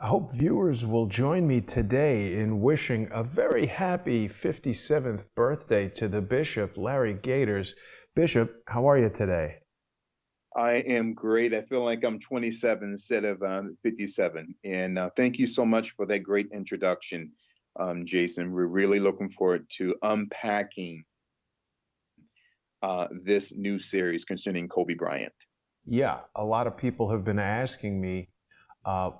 I hope viewers will join me today in wishing a very happy 57th birthday to the Bishop, Larry Gaiters. Bishop, how are you today? I am great. I feel like I'm 27 instead of 57. And thank you so much for that great introduction, Jason. We're really looking forward to unpacking this new series concerning Kobe Bryant. Yeah, a lot of people have been asking me, uh,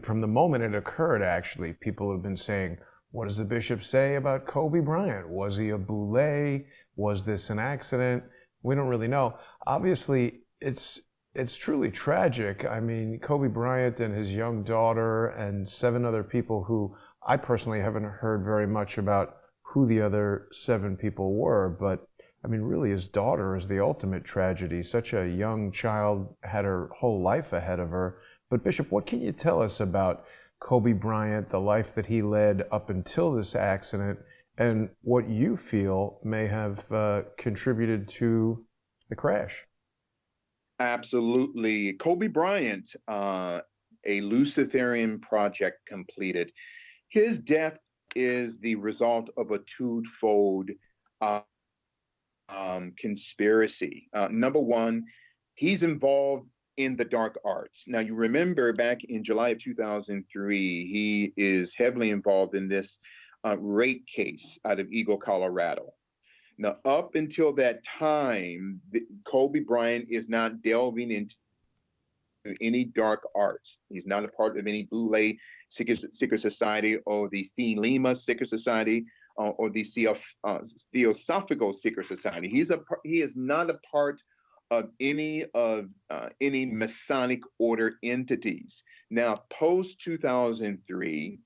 from the moment it occurred, actually, people have been saying, what does the bishop say about Kobe Bryant? Was he a boule? Was this an accident? We don't really know. Obviously, it's truly tragic. I mean, Kobe Bryant and his young daughter and seven other people who I personally haven't heard very much about who the other seven people were, but really, his daughter is the ultimate tragedy. Such a young child had her whole life ahead of her. But, Bishop, what can you tell us about Kobe Bryant, the life that he led up until this accident, and what you feel may have contributed to the crash? Absolutely. Kobe Bryant, a Luciferian project completed. His death is the result of a twofold uh, conspiracy. Number one, he's involved in the dark arts. Now, you remember back in July of 2003, he is heavily involved in this rape case out of Eagle, Colorado. Now, up until that time, Kobe Bryant is not delving into any dark arts. He's not a part of any Boule secret society or the Phi Lima secret society or the Theosophical secret society. He is not a part of any Masonic order entities. Now, post 2003,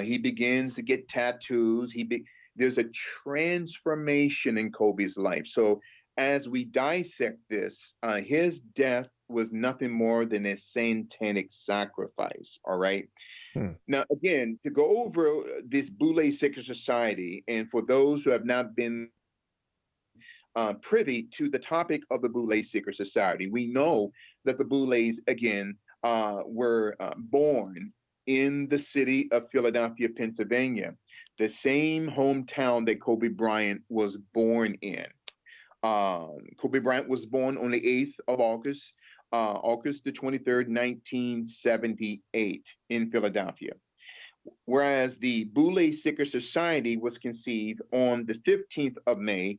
he begins to get tattoos. There's a transformation in Kobe's life. So as we dissect this, his death was nothing more than a satanic sacrifice. All right. Hmm. Now, again, to go over this Boule Secret Society, and for those who have not been privy to the topic of the Boule Secret Society, we know that the Boules, again, were born in the city of Philadelphia, Pennsylvania, the same hometown that Kobe Bryant was born in. Kobe Bryant was born on the 8th of August, August the 23rd, 1978, in Philadelphia. Whereas the Boule Secret Society was conceived on the 15th of May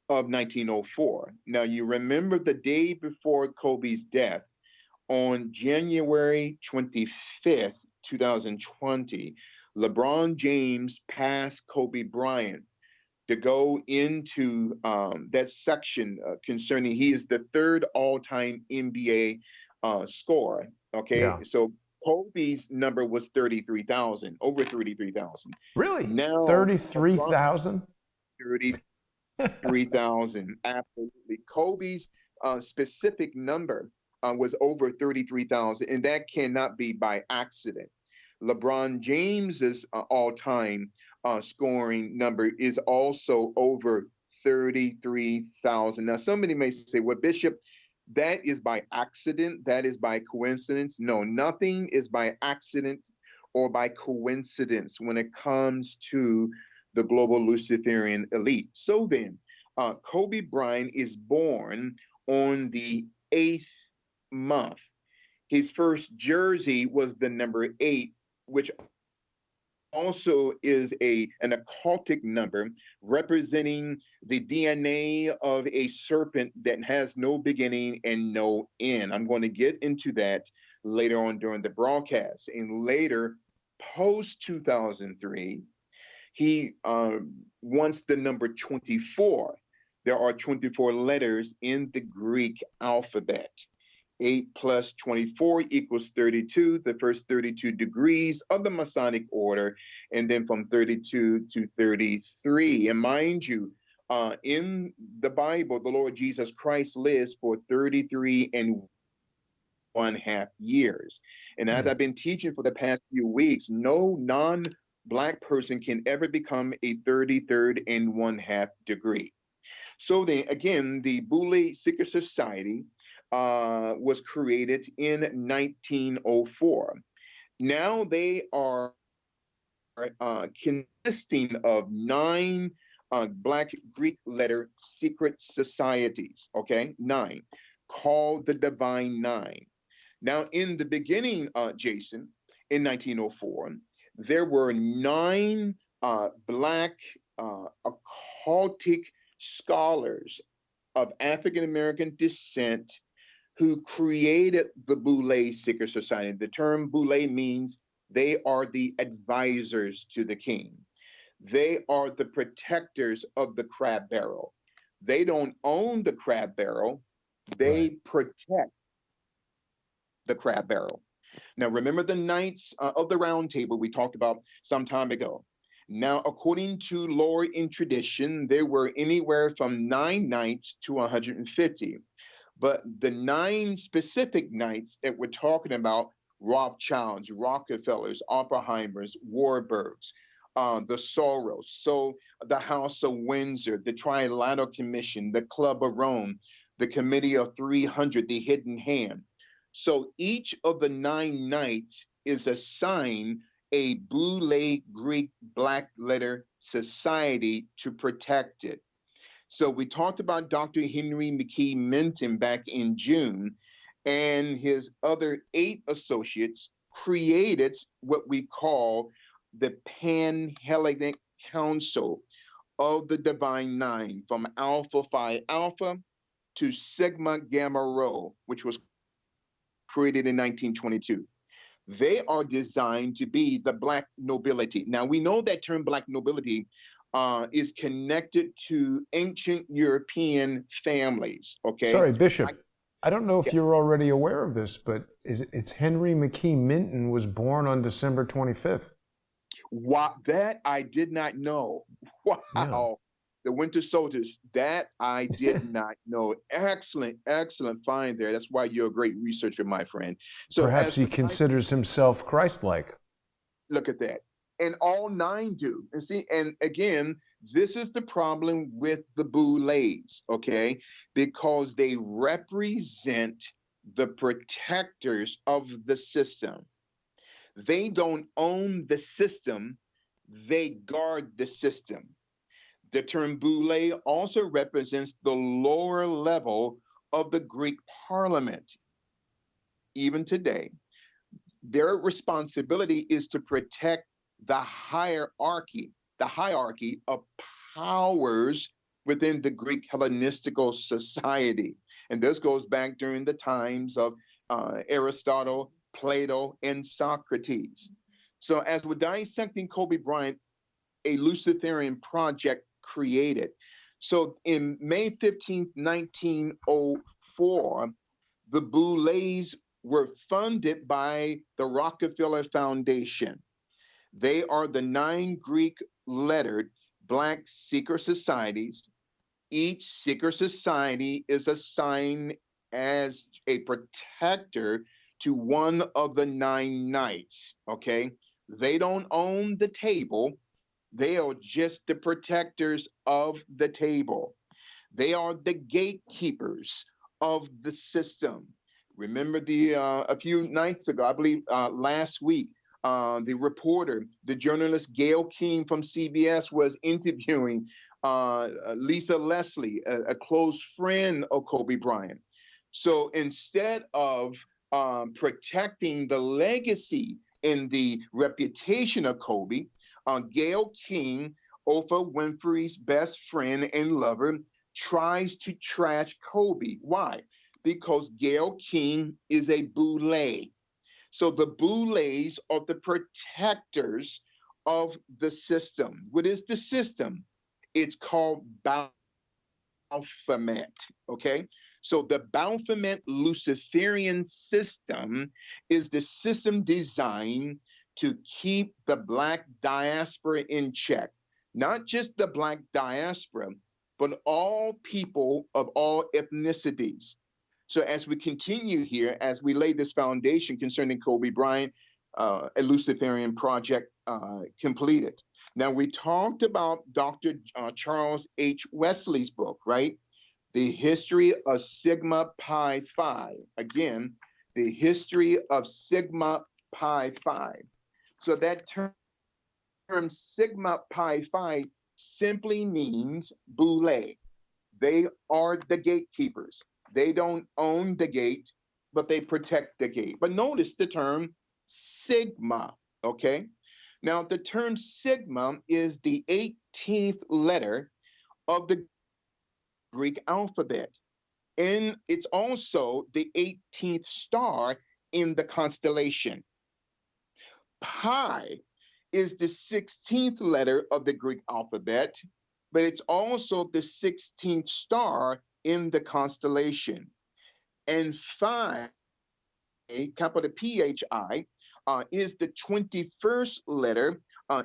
of 1904. Now, you remember the day before Kobe's death, on January 25th, 2020, LeBron James passed Kobe Bryant to go into that section concerning he is the third all-time NBA scorer. Okay, Yeah. so Kobe's number was 33,000, over 33,000. Really? Now LeBron 33,000? 33,000, absolutely. Kobe's specific number was over 33,000, and that cannot be by accident. LeBron James's all-time scoring number is also over 33,000. Now, somebody may say, well, Bishop, that is by accident. That is by coincidence. No, nothing is by accident or by coincidence when it comes to the global Luciferian elite. So then, Kobe Bryant is born on the 8th month. His first jersey was the number 8, which also is an occultic number representing the DNA of a serpent that has no beginning and no end. I'm going to get into that later on during the broadcast. And later, post 2003, he wants the number 24. There are 24 letters in the Greek alphabet. 8 plus 24 equals 32, the first 32 degrees of the Masonic order, and then from 32 to 33. And mind you, in the Bible, the Lord Jesus Christ lives for 33 and 1/2 years. And as Hmm. I've been teaching for the past few weeks, no non-Black person can ever become a 33rd and 1/2 degree. So then again, the Boule Secret Society was created in 1904. Now they are consisting of nine Black Greek letter secret societies, okay? Nine, called the Divine Nine. Now, in the beginning, Jason, in 1904, there were nine Black occultic scholars of African American descent who created the Boule Secret Society. The term Boule means they are the advisors to the king. They are the protectors of the crab barrel. They don't own the crab barrel, Right. they protect the crab barrel. Now, remember the Knights of the Round Table we talked about some time ago. Now, according to lore and tradition, there were anywhere from 9 knights to 150. But the nine specific knights that we're talking about, Rothschilds, Rockefellers, Oppenheimers, Warburgs, the Soros, so the House of Windsor, the Trilateral Commission, the Club of Rome, the Committee of 300, the Hidden Hand. So each of the nine knights is assigned a Boule Greek Black letter society to protect it. So we talked about Dr. Henry McKee Minton back in June, and his other 8 associates created what we call the Pan-Hellenic Council of the Divine Nine, from Alpha Phi Alpha to Sigma Gamma Rho, which was created in 1922. They are designed to be the Black nobility. Now, we know that term Black nobility is connected to ancient European families, okay? Sorry, I, Bishop. I don't know if yeah, you're already aware of this, but it's Henry McKee Minton was born on December 25th. that I did not know. Yeah. Wow. The Winter Soldiers, that I did not know. Excellent, excellent find there. That's why you're a great researcher, my friend. So, Perhaps as he for considers himself Christ-like. look at that. And all nine do. And see, and again, this is the problem with the Boulets, okay? Because they represent the protectors of the system. They don't own the system, they guard the system. The term Boule also represents the lower level of the Greek parliament. Even today, their responsibility is to protect the hierarchy of powers within the Greek Hellenistical society. And this goes back during the times of Aristotle, Plato, and Socrates. So, as we're dissecting Kobe Bryant, a Luciferian project created. So, in May 15th, 1904, the Boulets were funded by the Rockefeller Foundation. They are the nine Greek lettered Black secret societies. Each secret society is assigned as a protector to one of the nine knights. Okay. They don't own the table, they are just the protectors of the table. They are the gatekeepers of the system. Remember the a few nights ago, I believe last week, the reporter, the journalist Gail King from CBS was interviewing Lisa Leslie, a close friend of Kobe Bryant. So instead of protecting the legacy and the reputation of Kobe, Gail King, Oprah Winfrey's best friend and lover, tries to trash Kobe. Why? Because Gail King is a boule. So the boules are the protectors of the system. What is the system? It's called Baphomet. Okay. So the Baphomet Luciferian system is the system designed to keep the Black diaspora in check. Not just the Black diaspora, but all people of all ethnicities. So as we continue here, as we lay this foundation concerning Kobe Bryant, a Luciferian project completed. Now we talked about Dr. Charles H. Wesley's book, right? The History of Sigma Pi Phi. Again, the history of Sigma pi phi. So that term sigma pi phi simply means boule. They are the gatekeepers. They don't own the gate, but they protect the gate. But notice the term sigma, okay? Now, the term sigma is the 18th letter of the Greek alphabet, and it's also the 18th star in the constellation. Pi is the 16th letter of the Greek alphabet, but it's also the 16th star in the constellation. And phi, capital PHI, is the 21st letter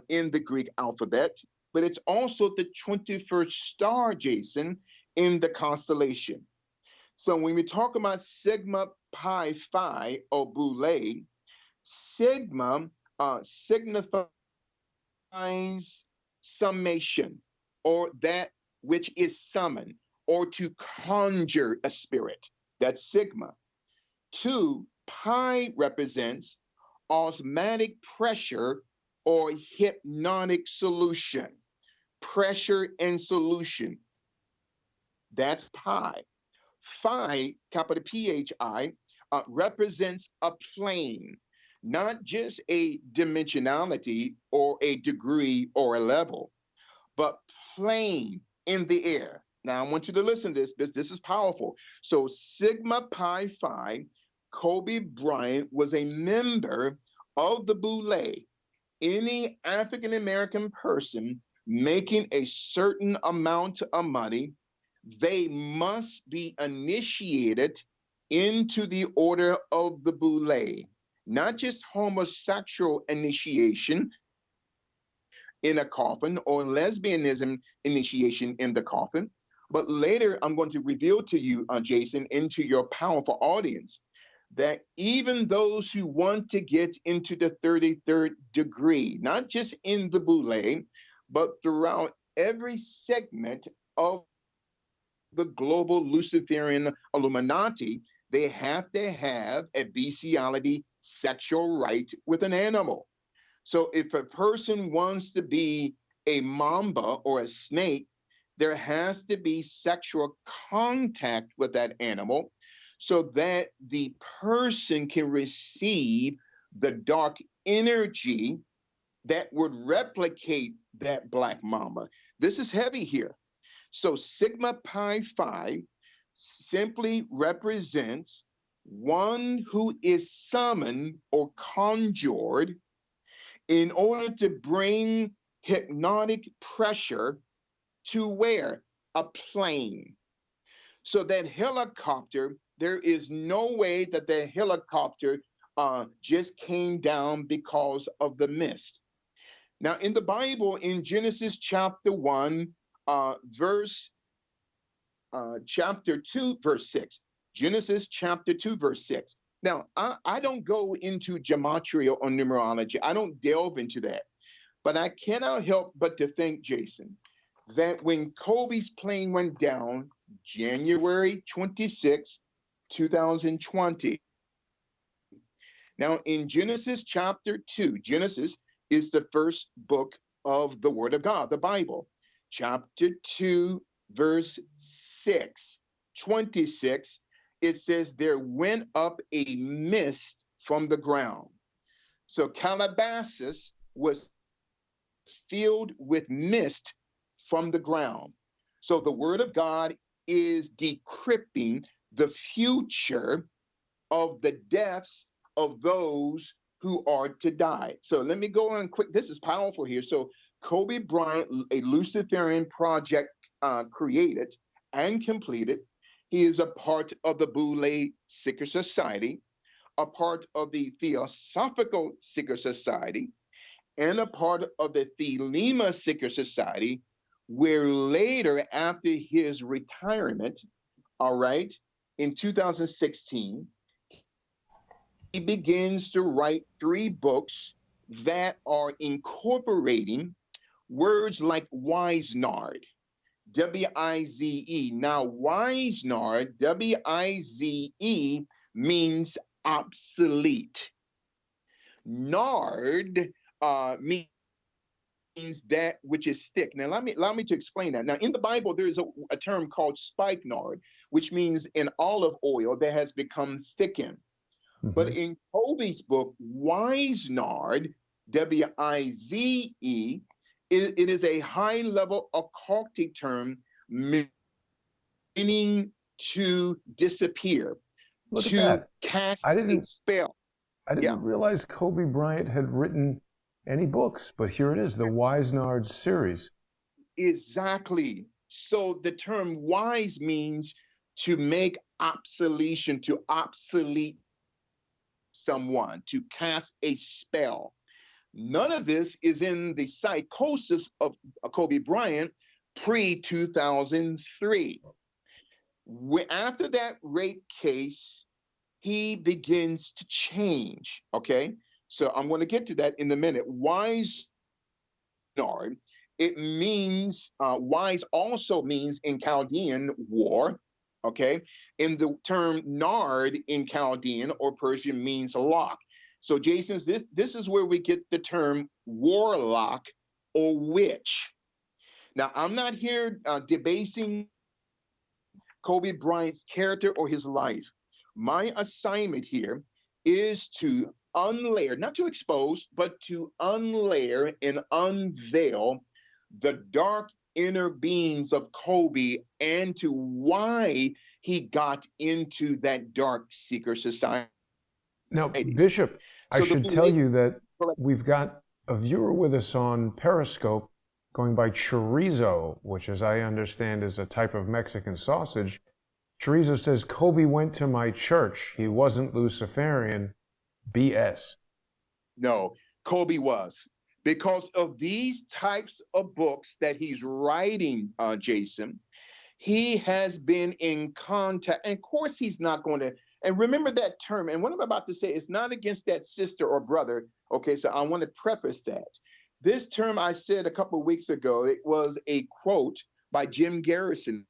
in the Greek alphabet, but it's also the 21st star, Jason, in the constellation. So when we talk about sigma pi phi or boule, sigma signifies summation, or that which is summoned, or to conjure a spirit. That's sigma. Two, pi represents osmotic pressure or hypnotic solution. Pressure and solution. That's pi. Phi, capital PHI, represents a plane, not just a dimensionality or a degree or a level, but plane in the air. Now, I want you to listen to this. This is powerful. So, Sigma Pi Phi, Kobe Bryant was a member of the Boule. Any African American person making a certain amount of money, they must be initiated into the order of the Boule. Not just homosexual initiation in a coffin or lesbianism initiation in the coffin, but later I'm going to reveal to you, Jason, into your powerful audience, that even those who want to get into the 33rd degree, not just in the Boule, but throughout every segment of the global Luciferian Illuminati, they have to have a bestiality sexual right with an animal. So if a person wants to be a mamba or a snake, there has to be sexual contact with that animal so that the person can receive the dark energy that would replicate that black mamba. This is heavy here. So Sigma Pi Phi simply represents one who is summoned or conjured in order to bring hypnotic pressure to where? A plane. So that helicopter, there is no way that the helicopter just came down because of the mist. Now, in the Bible, in Genesis chapter 1, verse chapter 2, verse 6. Genesis chapter 2, verse 6. Now, I don't go into gematria or numerology. I don't delve into that. But I cannot help but to think, Jason, that when Kobe's plane went down January 26, 2020, now in Genesis chapter 2, Genesis is the first book of the Word of God, the Bible. Chapter 2, verse 6, 26, it says, there went up a mist from the ground. So Calabasas was filled with mist from the ground. So the word of God is decrypting the future of the deaths of those who are to die. So let me go on quick. This is powerful here. So Kobe Bryant, a Luciferian project created and completed. He is a part of the Boule Secret Society, a part of the Theosophical Secret Society, and a part of the Thelema Secret Society, where later, after his retirement, all right, in 2016, he begins to write 3 books that are incorporating words like Wizenard, W-I-Z-E. Now, Wizenard, W-I-Z-E, means obsolete. Nard means that which is thick. Now, allow me to explain that. Now, in the Bible, there is a term called spikenard, which means an olive oil that has become thickened. But Hmm. in Kobe's book, Wizenard, Wize, it is a high level occultic term meaning to disappear, Look at to that. cast I a didn't spell. I Yeah, didn't realize Kobe Bryant had written any books, but here it is, the Wisenard series. exactly. So the term wise means to make obsolete, to obsolete someone, to cast a spell. None of this is in the psychosis of Kobe Bryant pre 2003. After that rape case, he begins to change. Okay. So I'm going to get to that in a minute. Wise Nard, it means, wise also means in Chaldean war. Okay. And the term Nard in Chaldean or Persian means lock. So, Jason, this is where we get the term warlock or witch. Now, I'm not here debasing Kobe Bryant's character or his life. My assignment here is to unlayer, not to expose, but to unlayer and unveil the dark inner beings of Kobe and to why he got into that dark secret societies. Now, Bishop, I So the should tell Boule, you that we've got a viewer with us on Periscope going by chorizo, which, as I understand, is a type of Mexican sausage. Chorizo says, Kobe went to my church. He wasn't Luciferian. BS. no, Kobe was. Because of these types of books that he's writing, Jason, he has been in contact. And of course, he's not going to. And remember that term. And what I'm about to say is not against that sister or brother. Okay, so I want to preface that. This term I said a couple of weeks ago, it was a quote by Jim Garrison,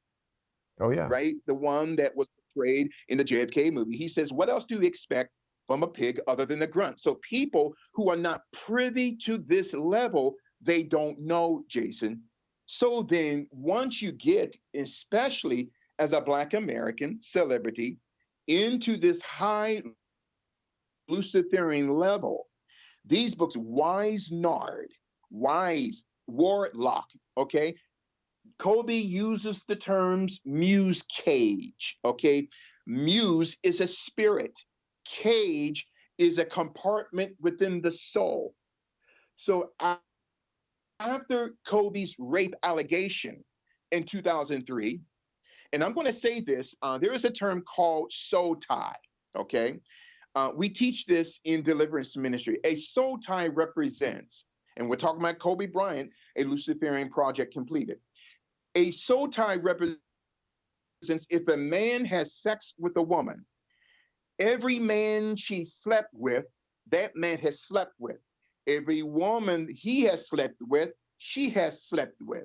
Oh, yeah. right? The one that was portrayed in the JFK movie. He says, what else do you expect from a pig other than a grunt? So people who are not privy to this level, they don't know, Jason. So then once you get, especially as a Black American celebrity, into this high Luciferian level, these books, Wise Nard, Wise, Warlock, okay? Kobe uses the terms muse cage, okay? Muse is a spirit, cage is a compartment within the soul. So after Kobe's rape allegation in 2003, and I'm going to say this, there is a term called soul tie, okay? We teach this in deliverance ministry. A soul tie represents, and we're talking about Kobe Bryant, a Luciferian project completed. A soul tie represents if a man has sex with a woman, every man she slept with, that man has slept with. Every woman he has slept with, she has slept with.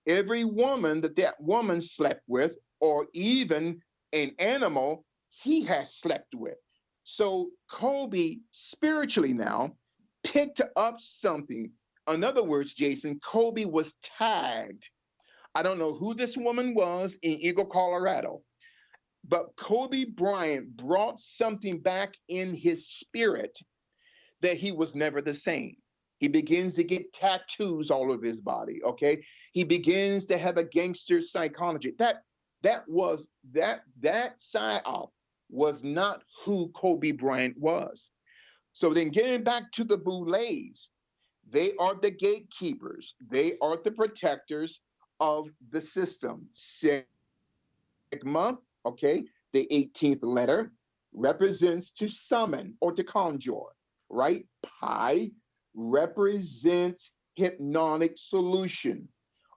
Every woman that that woman slept with, or even an animal, he has slept with. So Kobe spiritually now picked up something. In other words, Jason, Kobe was tagged. I don't know who this woman was in Eagle, Colorado, but Kobe Bryant brought something back in his spirit that he was never the same. He begins to get tattoos all over his body. Okay, he begins to have a gangster psychology. That psyop was not who Kobe Bryant was. So then, getting back to the Boulets, they are the gatekeepers. They are the protectors of the system. Sigma, okay, the 18th letter, represents to summon or to conjure, right? Pi represents hypnotic solution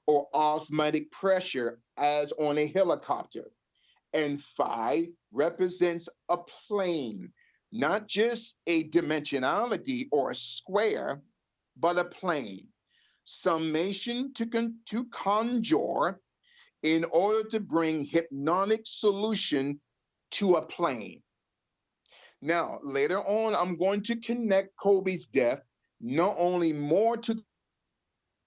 or osmotic pressure as on a helicopter. And phi represents a plane, not just a dimensionality or a square, but a plane. Summation to conjure in order to bring hypnotic solution to a plane. Now, later on, I'm going to connect Kobe's death not only more to the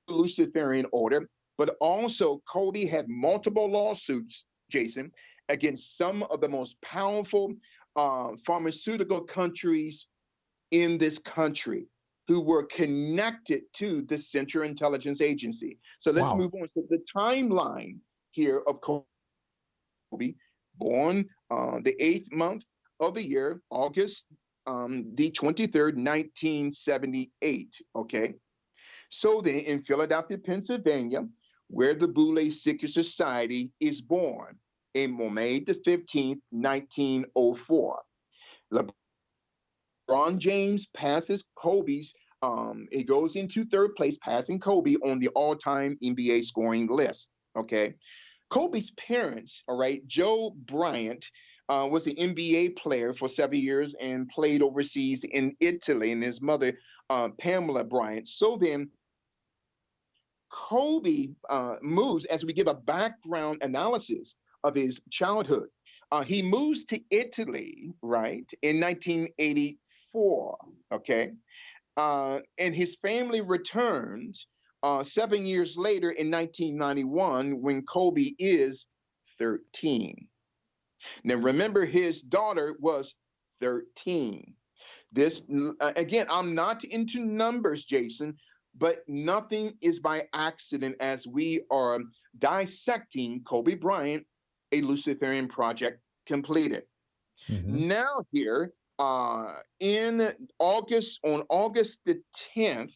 Luciferian order, but also Kobe had multiple lawsuits, Jason, against some of the most powerful pharmaceutical countries in this country who were connected to the Central Intelligence Agency. So let's Wow. move on. So the timeline here of Kobe, born the eighth month of the year, August the 23rd, 1978. Okay. So then in Philadelphia, Pennsylvania, where the Boule Secret Society is born, in May the 15th, 1904. LeBron James passes Kobe's, he goes into third place, passing Kobe on the all-time NBA scoring list. Okay. Kobe's parents, all right, Joe Bryant was an NBA player for 7 years and played overseas in Italy, and his mother, Pamela Bryant. So then Kobe moves, as we give a background analysis of his childhood, he moves to Italy, right, in 1984, okay? And his family returns 7 years later in 1991 when Kobe is 13. Now, remember, his daughter was 13. This, again, I'm not into numbers, Jason, but nothing is by accident as we are dissecting Kobe Bryant, a Luciferian project completed. Hmm. Now, here in August, on August the 10th,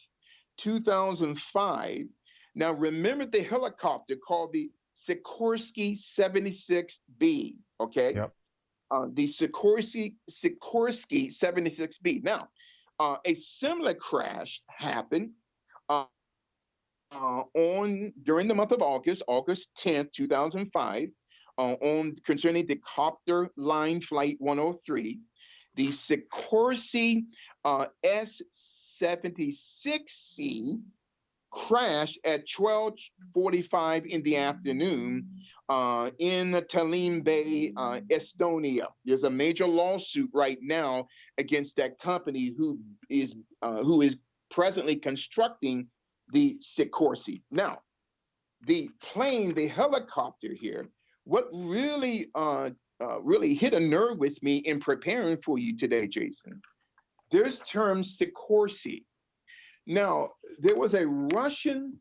2005, now remember the helicopter called the Sikorsky 76B, okay? Yep. The Sikorsky 76B. Now, a similar crash happened uh, on during the month of August, August 10th, 2005, on concerning the copter line flight 103. The Sikorsky S-76C crashed at 12:45 in the afternoon in Tallinn Bay, Estonia. There's a major lawsuit right now against that company who is presently constructing the Sikorsky. Now, the plane, the helicopter here, what really hit a nerve with me in preparing for you today, Jason. There's term Sikorsky. Now, there was a Russian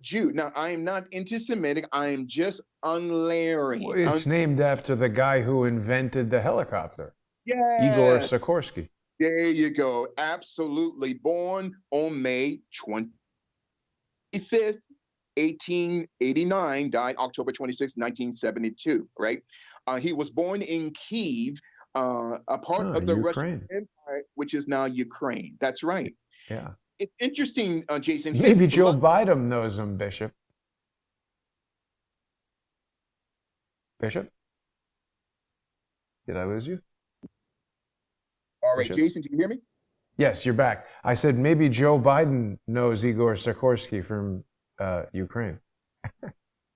Jew. Now, I am not anti-Semitic. I am just Well, unlayering. it's named after the guy who invented the helicopter, Igor Yes, Sikorsky. there you go. Absolutely. Born on May 25th, 1889, died October 26th, 1972, right? He was born in Kiev, a part Oh, of the Russian Ukraine. Empire, which is now Ukraine. That's right. Yeah. It's interesting, Jason, his Maybe Joe blood. Biden knows him, Bishop. Bishop? Did I lose you? All right, Bishop? Jason, do you hear me? Yes, you're back. I said maybe Joe Biden knows Igor Sikorsky from Ukraine.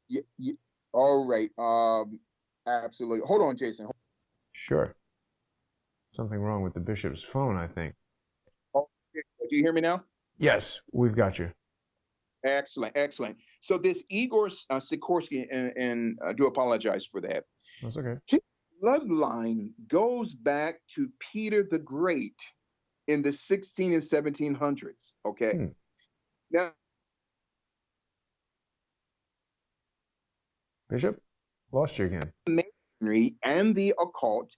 Yeah, yeah. All right. Absolutely. Hold on, Jason. Sure. Something wrong with the bishop's phone, I think. Oh, do you hear me now? Yes, we've got you. Excellent, excellent. So this Igor Sikorsky, and I do apologize for that. That's okay. His bloodline goes back to Peter the Great in the 16 and 1700s. Okay. Hmm. Now, Bishop? Lost you again. Masonry and the occult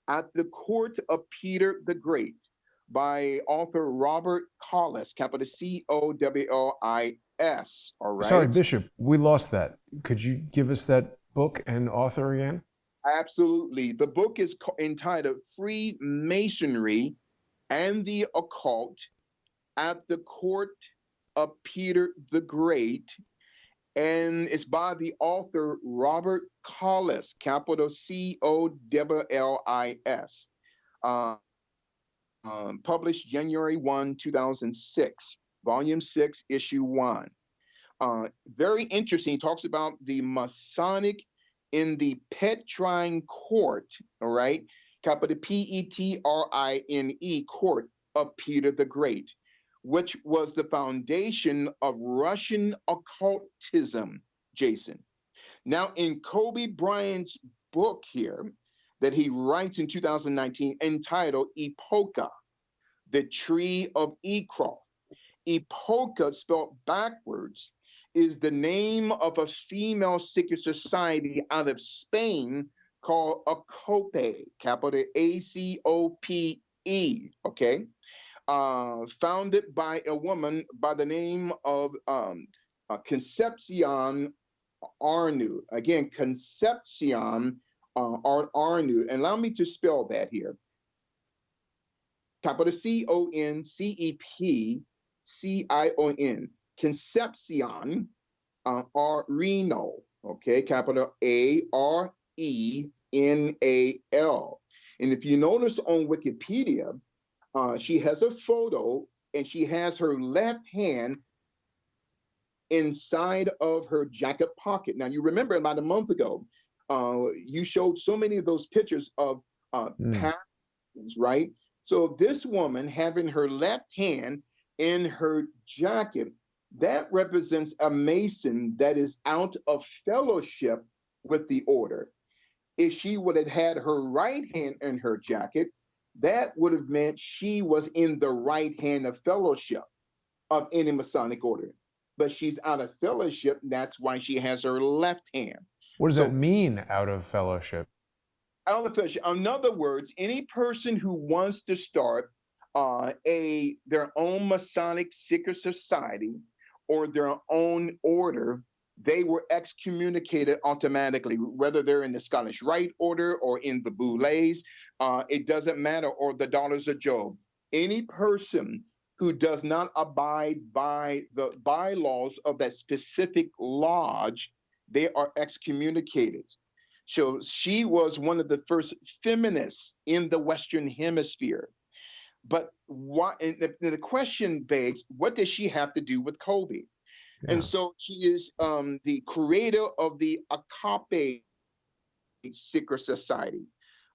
at the court of Peter the Great by author Robert Collis, capital Cowlis. All Sorry, right. Bishop, we lost that. Could you give us that book and author again? Absolutely. The book is entitled Freemasonry and the Occult at the Court of Peter the Great. And it's by the author Robert Collis, capital Cowlis. Uh, Published January 1, 2006, Volume 6, Issue 1. Very interesting. He talks about the Masonic in the Petrine Court, all right, capital Petrine, court of Peter the Great, which was the foundation of Russian occultism, Jason. Now, in Kobe Bryant's book here that he writes in 2019 entitled Epocha, the Tree of Ekroth, Epocha, spelled backwards, is the name of a female secret society out of Spain called Acope, capital ACOPE, okay? Founded by a woman by the name of Concepcion Arnu. Again, Concepcion Arnu. And allow me to spell that here. Capital Concepcion, Concepcion Areno, okay, capital Arenal. And if you notice on Wikipedia, she has a photo and she has her left hand inside of her jacket pocket. Now, you remember about a month ago, you showed so many of those pictures of patterns, right? So this woman having her left hand in her jacket, that represents a Mason that is out of fellowship with the order. If she would have had her right hand in her jacket, that would have meant she was in the right hand of fellowship of any Masonic order. But she's out of fellowship, that's why she has her left hand. What does So, that mean, out of fellowship? out of fellowship, in other words, any person who wants to start their own Masonic secret society or their own order, they were excommunicated automatically, whether they're in the Scottish Rite Order or in the Boulets, it doesn't matter, or the Daughters of Job. Any person who does not abide by the bylaws of that specific lodge, they are excommunicated. So she was one of the first feminists in the Western Hemisphere. But what? And the question begs, what does she have to do with Kobe? Yeah. And so she is the creator of the Akape Secret Society,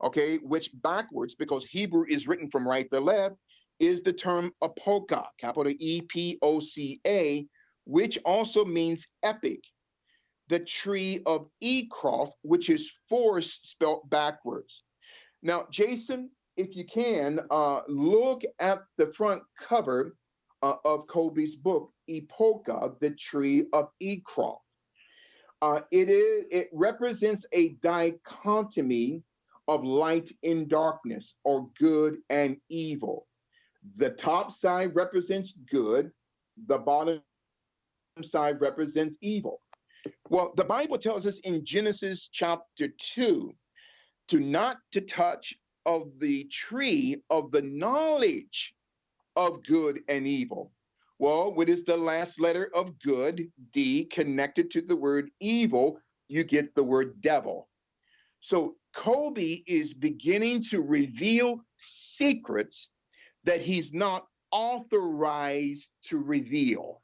okay, which backwards, because Hebrew is written from right to left, is the term Epocha, capital Epoca, which also means epic. The tree of Ekroth, which is force spelled backwards. Now, Jason, if you can, look at the front cover of Kobe's book, Epocha, the Tree of Ekroth. It represents a dichotomy of light and darkness, or good and evil. The top side represents good, the bottom side represents evil. Well, the Bible tells us in Genesis chapter 2 not to touch of the tree of the knowledge of good and evil. Well, what is the last letter of good? D, connected to the word evil, you get the word devil. So Kobe is beginning to reveal secrets that he's not authorized to reveal.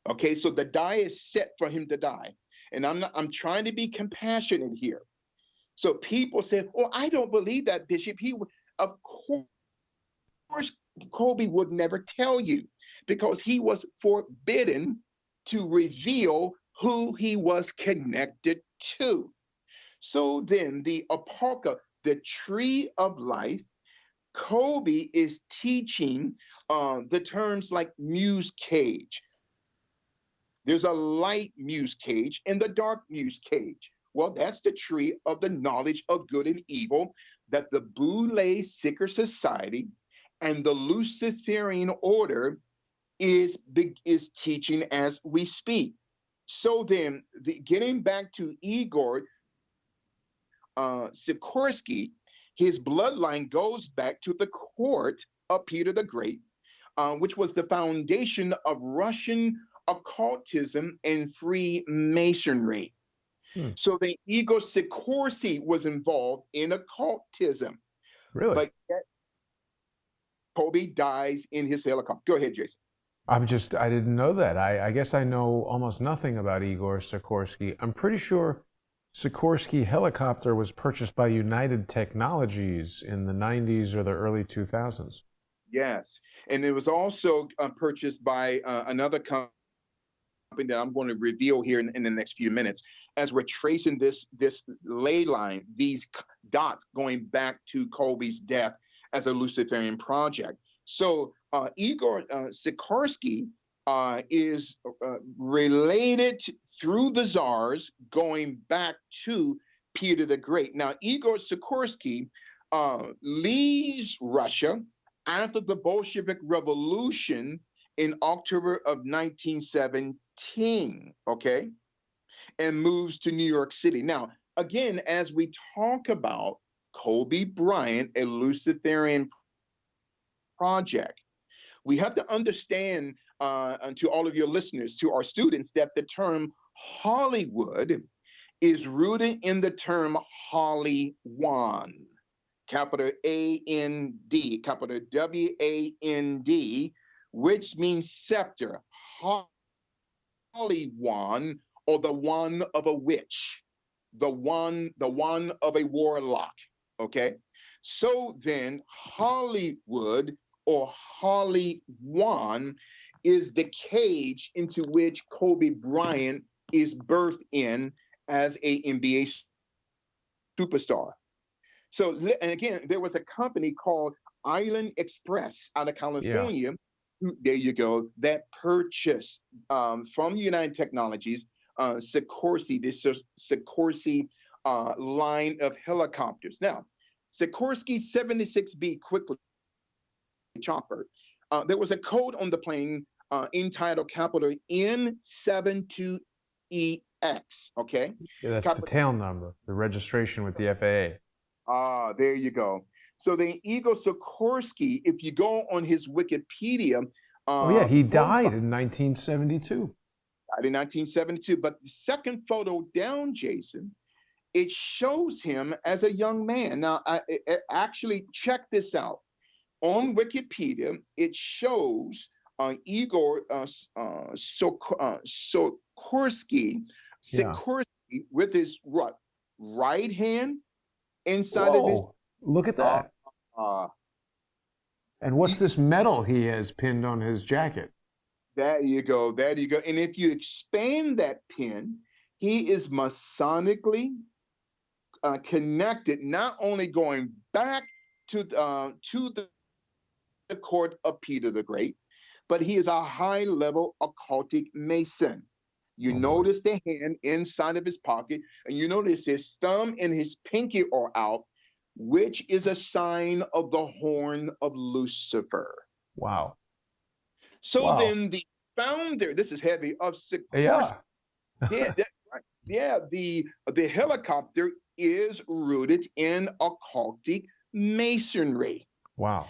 Okay, so the die is set for him to die. And I'm trying to be compassionate here. So people say, "Oh, I don't believe that, Bishop." Of course, Kobe would never tell you, because he was forbidden to reveal who he was connected to. So then, the Epocha, the tree of life, Kobe is teaching the terms like muse cage. There's a light muse cage and the dark muse cage. Well, that's the tree of the knowledge of good and evil that the Boule Secret Society and the Luciferian order is teaching as we speak. So then, getting back to Igor Sikorsky, his bloodline goes back to the court of Peter the Great, which was the foundation of Russian occultism and Freemasonry. So the Igor Sikorsky was involved in occultism. Really? But yet Kobe dies in his helicopter. Go ahead, Jason. I didn't know that. I guess I know almost nothing about Igor Sikorsky. I'm pretty sure Sikorsky helicopter was purchased by United Technologies in the 90s or the early 2000s. Yes, and it was also purchased by another company that I'm going to reveal here in the next few minutes. As we're tracing this ley line, these dots going back to Kobe's death as a Luciferian project. So Igor Sikorsky is related through the czars, going back to Peter the Great. Now, Igor Sikorsky leaves Russia after the Bolshevik Revolution in October of 1917, okay, and moves to New York City. Now, again, as we talk about Kobe Bryant, a Luciferian project, we have to understand, and to all of your listeners, to our students, that the term Hollywood is rooted in the term Holly-Wand, capital A-N-D, capital W-A-N-D, which means scepter, Holly-Wand, or the wand of a witch, the wand of a warlock. Okay, so then Hollywood or Holly-Wand is the cage into which Kobe Bryant is birthed in as a NBA superstar. So, and again, there was a company called Island Express out of Yeah. California. There you go. That purchased from United Technologies Sikorsky, this Sikorsky line of helicopters. Now, Sikorsky 76B quickly chopper. There was a code on the plane entitled capital N72EX. Okay. Yeah, that's the Capital tail number, the registration with the FAA. There you go. So then Igor Sikorsky, if you go on his Wikipedia Oh, yeah, he profile, died in 1972. died in 1972, but the second photo down, Jason, it shows him as a young man. Now, actually check this out. On Wikipedia, it shows Igor Sikorsky, Yeah. with his what, right hand inside of his Whoa, look at uh, that. uh, And what's this medal he has pinned on his jacket? there you go. There you go. And if you expand that pin, he is Masonically connected, not only going back to the court of Peter the Great, but he is a high level occultic Mason. You Oh, boy. notice the hand inside of his pocket, and you notice his thumb and his pinky are out, which is a sign of the horn of Lucifer. Wow. So Wow. then the founder, this is heavy, of Sikorsky, Yeah. yeah, right, yeah, the helicopter is rooted in occultic masonry. Wow.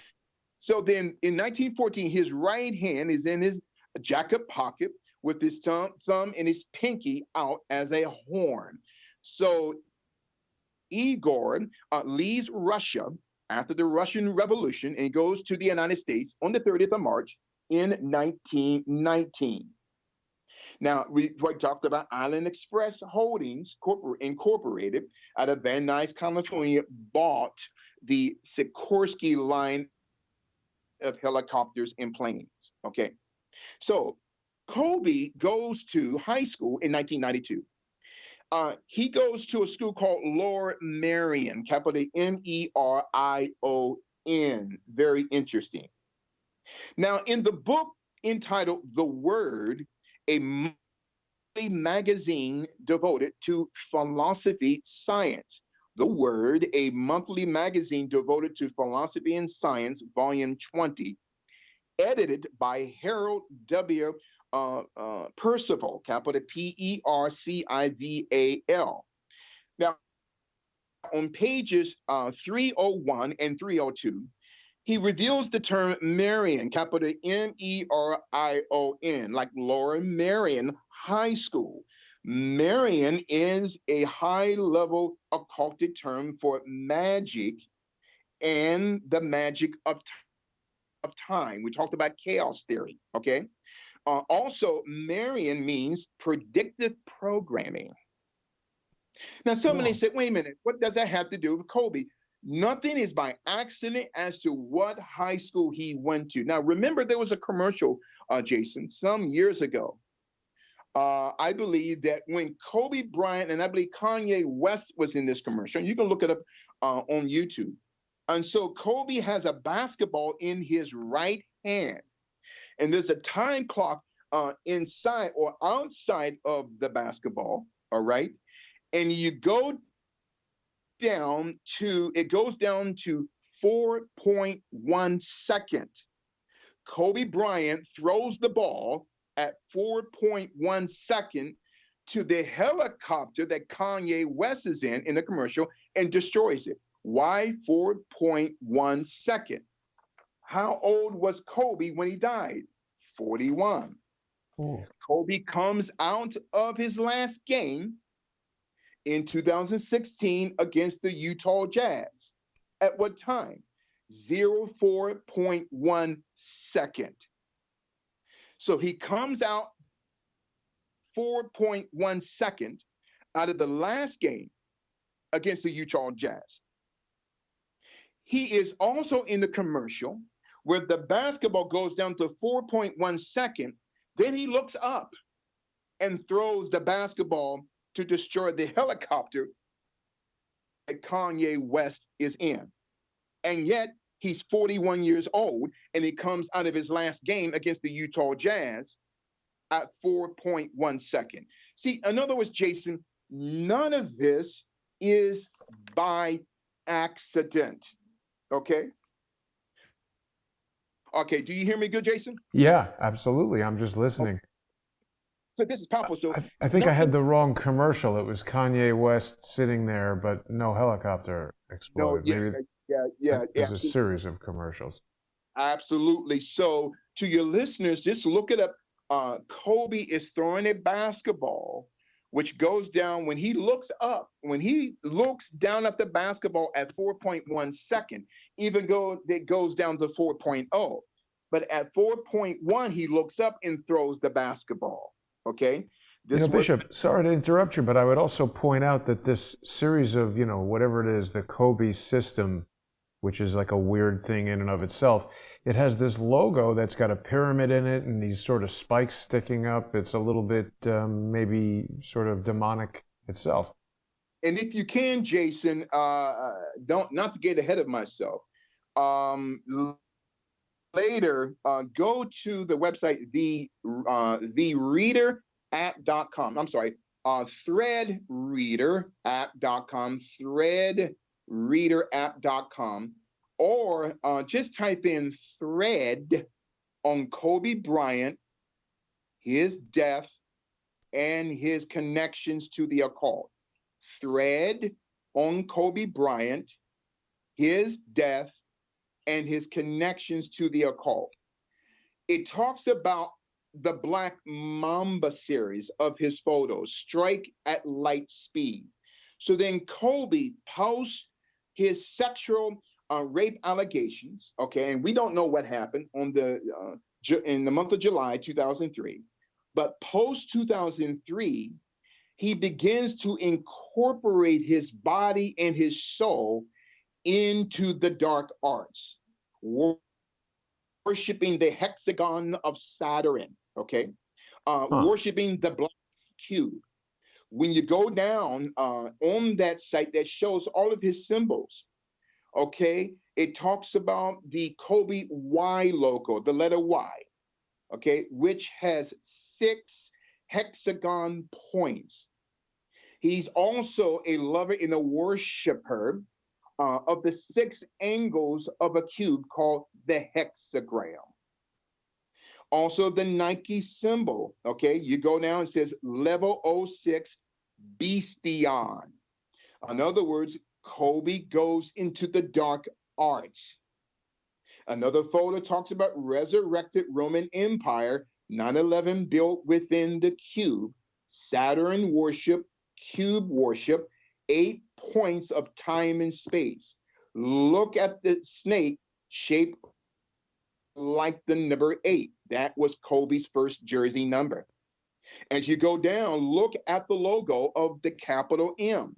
So then in 1914, his right hand is in his jacket pocket with his thumb and his pinky out as a horn. So Igor leaves Russia after the Russian Revolution and goes to the United States on the 30th of March in 1919. Now, we talked about Island Express Holdings Incorporated out of Van Nuys, California, bought the Sikorsky line of helicopters and planes. Okay. So Kobe goes to high school in 1992. He goes to a school called Lower Merion, capital Merion. Very interesting. Now, in the book entitled The Word, a monthly magazine devoted to philosophy science. The Word, a monthly magazine devoted to philosophy and science, volume 20, edited by Harold W. Percival, capital Percival. Now, on pages 301 and 302, he reveals the term Marion, capital Merion, like Lower Merion High School. Marion is a high-level occultic term for magic and the magic of time. We talked about chaos theory, okay? Also, Marion means predictive programming. Now, somebody Wow. said, wait a minute, what does that have to do with Kobe? Nothing is by accident as to what high school he went to. Now, remember, there was a commercial, Jason, some years ago. I believe that when Kobe Bryant and I believe Kanye West was in this commercial, and you can look it up on YouTube. And so Kobe has a basketball in his right hand, and there's a time clock inside or outside of the basketball. All right. And you go down to, it goes down to 4.1 second. Kobe Bryant throws the ball at 4.1 second to the helicopter that Kanye West is in the commercial and destroys it. Why 4.1 second? How old was Kobe when he died? 41. Cool. Kobe comes out of his last game in 2016 against the Utah Jazz. At what time? 04.1 second. So he comes out 4.1 second out of the last game against the Utah Jazz. He is also in the commercial where the basketball goes down to 4.1 second. Then he looks up and throws the basketball to destroy the helicopter that Kanye West is in. And yet he's 41 years old and he comes out of his last game against the Utah Jazz at 4.1 second. See, in other words, Jason, none of this is by accident. Okay? Okay, do you hear me good, Jason? Yeah, absolutely. I'm just Okay. listening. So this is powerful. So I think I had nothing, the wrong commercial. It was Kanye West sitting there, but no helicopter no, exploded. yeah, Maybe yeah, there's a series of commercials. absolutely. So to your listeners, just look it up. Kobe is throwing a basketball, which goes down when he looks up, when he looks down at the basketball at 4.1 second, even though it goes down to 4.0. But at 4.1, he looks up and throws the basketball. Okay. You know, This was Bishop, sorry to interrupt you, but I would also point out that this series of, whatever it is, the Kobe system, which is like a weird thing in and of itself, it has this logo that's got a pyramid in it and these sort of spikes sticking up. It's a little bit maybe sort of demonic itself. and if you can, Jason, don't not to get ahead of myself. Later, go to the website the reader app.com. I'm sorry, threadreaderapp.com, threadreaderapp.com, or just type in thread on Kobe Bryant, his death, and his connections to the occult. Thread on Kobe Bryant, his death, and his connections to the occult. It talks about the Black Mamba series of his photos, Strike at Light Speed. So then Kobe posts his sexual rape allegations, okay, and we don't know what happened in the month of July 2003, but post 2003, he begins to incorporate his body and his soul into the dark arts, worshiping the hexagon of Saturn, okay? Huh. Worshiping the black cube. When you go down on that site that shows all of his symbols, okay, it talks about the Kobe Y logo, the letter Y, okay, which has 6 hexagon points. He's also a lover and a worshiper of the 6 angles of a cube called the hexagram. Also, the Nike symbol, okay? You go down, it says level 06 Beastion. In other words, Kobe goes into the dark arts. Another photo talks about resurrected Roman Empire, 9/11 built within the cube, Saturn worship, cube worship, 8 points of time and space. Look at the snake shaped like the number 8. That was Kobe's first jersey number. As you go down, look at the logo of the capital M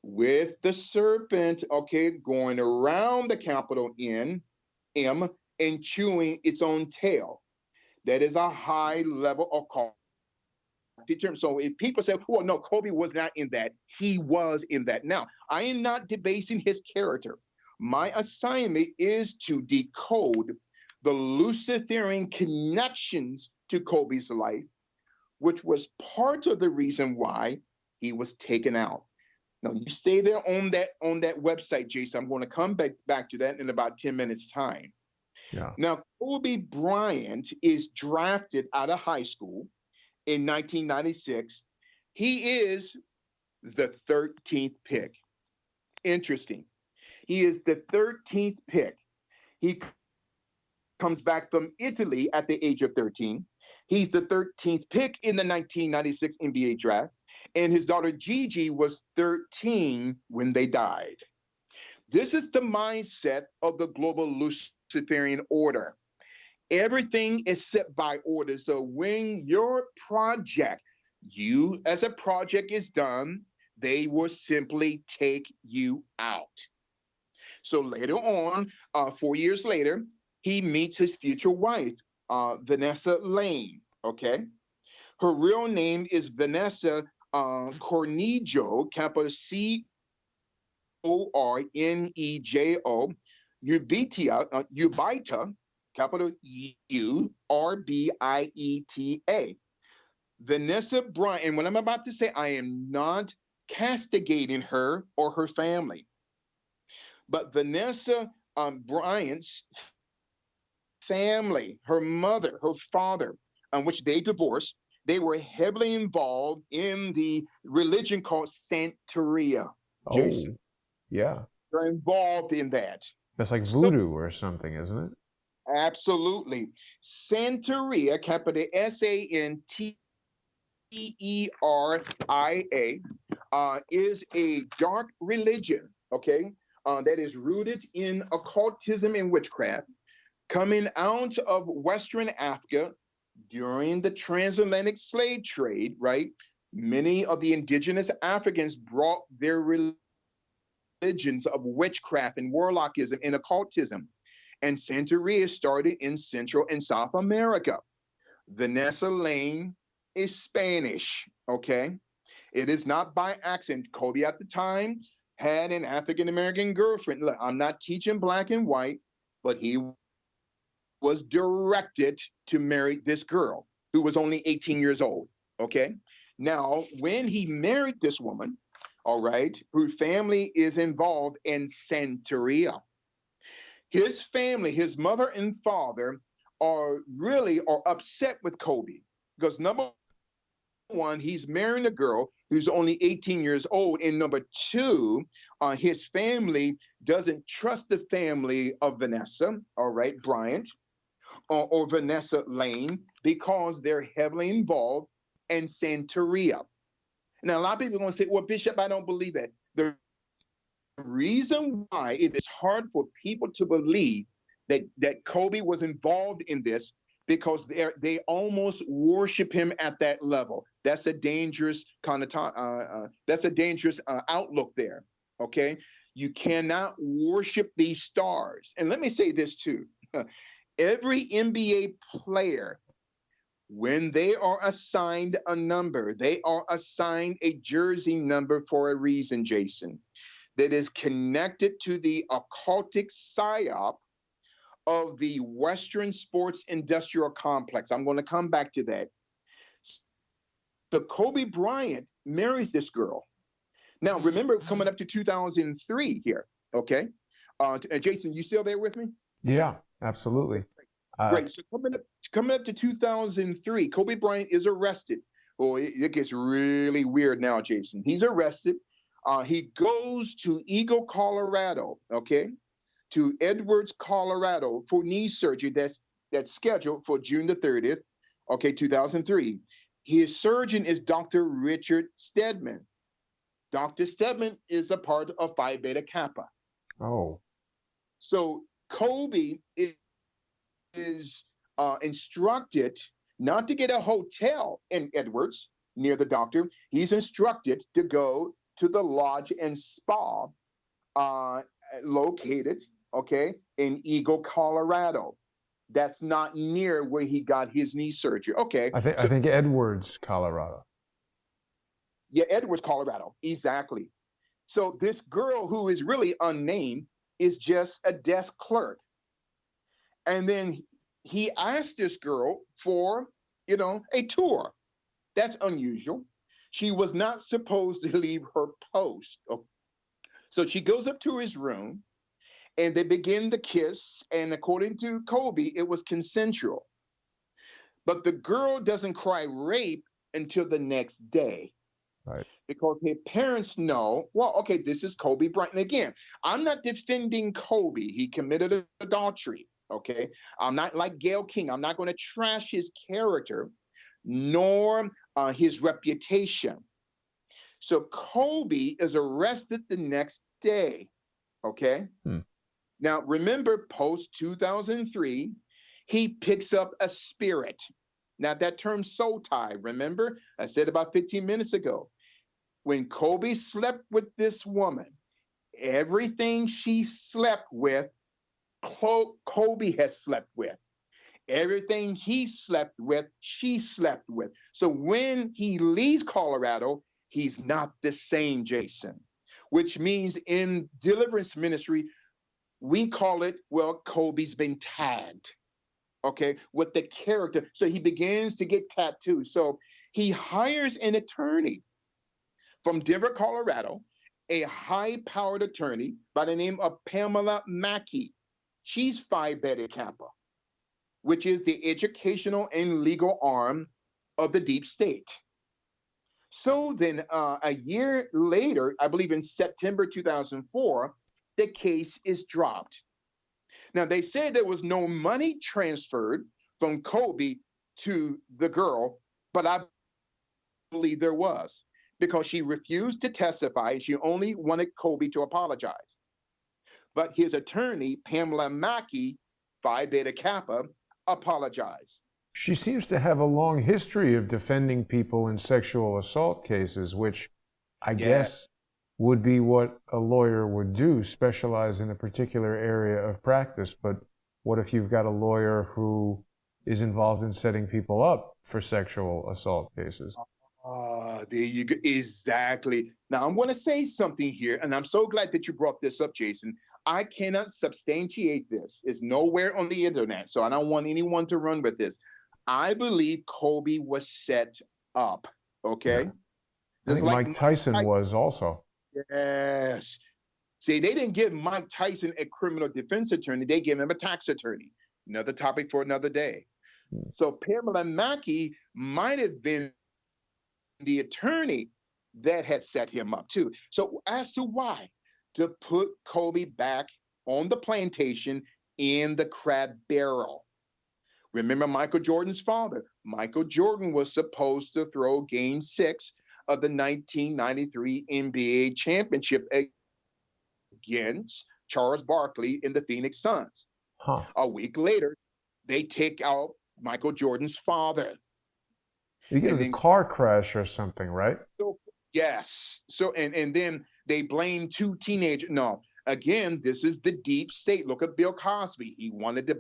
with the serpent, okay, going around the capital M, and chewing its own tail. That is a high level occult term. So if people say, well, no, Kobe was not in that, he was in that. Now, I am not debasing his character. My assignment is to decode the Luciferian connections to Kobe's life, which was part of the reason why he was taken out. Now you stay there on that website, Jason. I'm going to come back to that in about 10 minutes time. Yeah. Now Kobe Bryant is drafted out of high school in 1996. He is the 13th pick. Interesting. He is the 13th pick. He comes back from Italy at the age of 13. He's the 13th pick in the 1996 NBA draft, and his daughter Gigi was 13 when they died. This is the mindset of the global Luciferian order. Everything is set by order. So when your project, you as a project is done, they will simply take you out. So later on, 4 years later, he meets his future wife, Vanessa Lane. Okay. Her real name is Vanessa Cornejo, capital Cornejo, Ubita, capital Urbieta. Vanessa Bryant, and what I'm about to say, I am not castigating her or her family, but Vanessa Bryant's family, her mother, her father, on which they divorced, they were heavily involved in the religion called Santeria, Oh, Jason. yeah. They're involved in that. That's like So, voodoo or something, isn't it? absolutely. Santeria, capital Santeria, is a dark religion, okay, that is rooted in occultism and witchcraft, coming out of Western Africa during the transatlantic slave trade, right? Many of the indigenous Africans brought their religions of witchcraft and warlockism and occultism. And Santeria started in Central and South America. Vanessa Lane is Spanish, okay? It is not by accident. Kobe at the time had an African American girlfriend. Look, I'm not teaching black and white, but he was directed to marry this girl who was only 18 years old. Okay. Now, when he married this woman, all right, her family is involved in Santeria. His family, his mother and father, are upset with Kobe because number one, he's marrying a girl who's only 18 years old, and number two, his family doesn't trust the family of Vanessa, all right, Bryant, or Vanessa Lane, because they're heavily involved in Santeria. Now, a lot of people are going to say, well, Bishop, I don't believe that. The reason why it is hard for people to believe that Kobe was involved in this because they almost worship him at that level. That's a dangerous outlook there. Okay, you cannot worship these stars. And let me say this too: every NBA player, when they are assigned a number, they are assigned a jersey number for a reason, Jason, that is connected to the occultic psyop of the Western sports industrial complex. I'm going to come back to that. So Kobe Bryant marries this girl. Now, remember, coming up to 2003 here, okay? Jason, you still there with me? Yeah, absolutely. Great. So coming up to 2003, Kobe Bryant is arrested. Oh, it gets really weird now, Jason. He's arrested. He goes to Eagle, Colorado, okay, to Edwards, Colorado for knee surgery that's scheduled for June the 30th, okay, 2003. His surgeon is Dr. Richard Stedman. Dr. Stedman is a part of Phi Beta Kappa. Oh, So Kobe is instructed not to get a hotel in Edwards near the doctor. He's instructed to go to the lodge and spa uh, located, okay, in Eagle, Colorado. That's not near where he got his knee surgery. Okay, I so think Edwards, Colorado. yeah, Edwards, Colorado, exactly. So this girl who is really unnamed is just a desk clerk. And then he asked this girl for, a tour. That's unusual. She was not supposed to leave her post. So she goes up to his room and they begin the kiss. And according to Kobe, it was consensual. But the girl doesn't cry rape until the next day Right. because her parents know, well, okay, this is Kobe Bryant. And again, I'm not defending Kobe. He committed adultery. Okay. I'm not like Gail King. I'm not going to trash his character nor his reputation. So Kobe is arrested the next day. Okay. Hmm. Now, remember, post 2003, he picks up a spirit. Now, that term soul tie, remember? I said about 15 minutes ago. When Kobe slept with this woman, everything she slept with, Kobe has slept with. Everything he slept with, she slept with. So when he leaves Colorado, he's not the same Jason, which means in deliverance ministry, we call it, well, Kobe's been tagged, okay, with the character. So he begins to get tattooed. So he hires an attorney from Denver, Colorado, a high powered attorney by the name of Pamela Mackey. She's Phi Beta Kappa, which is the educational and legal arm of the deep state. So then, a year later, I believe in September 2004, the case is dropped. Now, they say there was no money transferred from Kobe to the girl, but I believe there was because she refused to testify and she only wanted Kobe to apologize. But his attorney, Pamela Mackey, Phi Beta Kappa, apologized. She seems to have a long history of defending people in sexual assault cases, which I Yeah. guess would be what a lawyer would do, specialize in a particular area of practice. But what if you've got a lawyer who is involved in setting people up for sexual assault cases? There you go. Exactly. Now, I'm going to say something here, and I'm so glad that you brought this up, Jason. I cannot substantiate this. It's nowhere on the internet, so I don't want anyone to run with this. I believe Kobe was set up. Okay. Yeah. I Just think like Mike Tyson was also. yes. See, they didn't give Mike Tyson a criminal defense attorney, they gave him a tax attorney. Another topic for another day. Hmm. So Pamela Mackey might have been the attorney that had set him up too. So as to why? To put Kobe back on the plantation in the crab barrel. Remember Michael Jordan's father. Michael Jordan was supposed to throw game 6 of the 1993 NBA championship against Charles Barkley in the Phoenix Suns. Huh. A week later, they take out Michael Jordan's father. You get And in a then car crash or something, right? so yes. So and then they blame two teenagers. No, again, this is the deep state. Look at Bill Cosby. He wanted to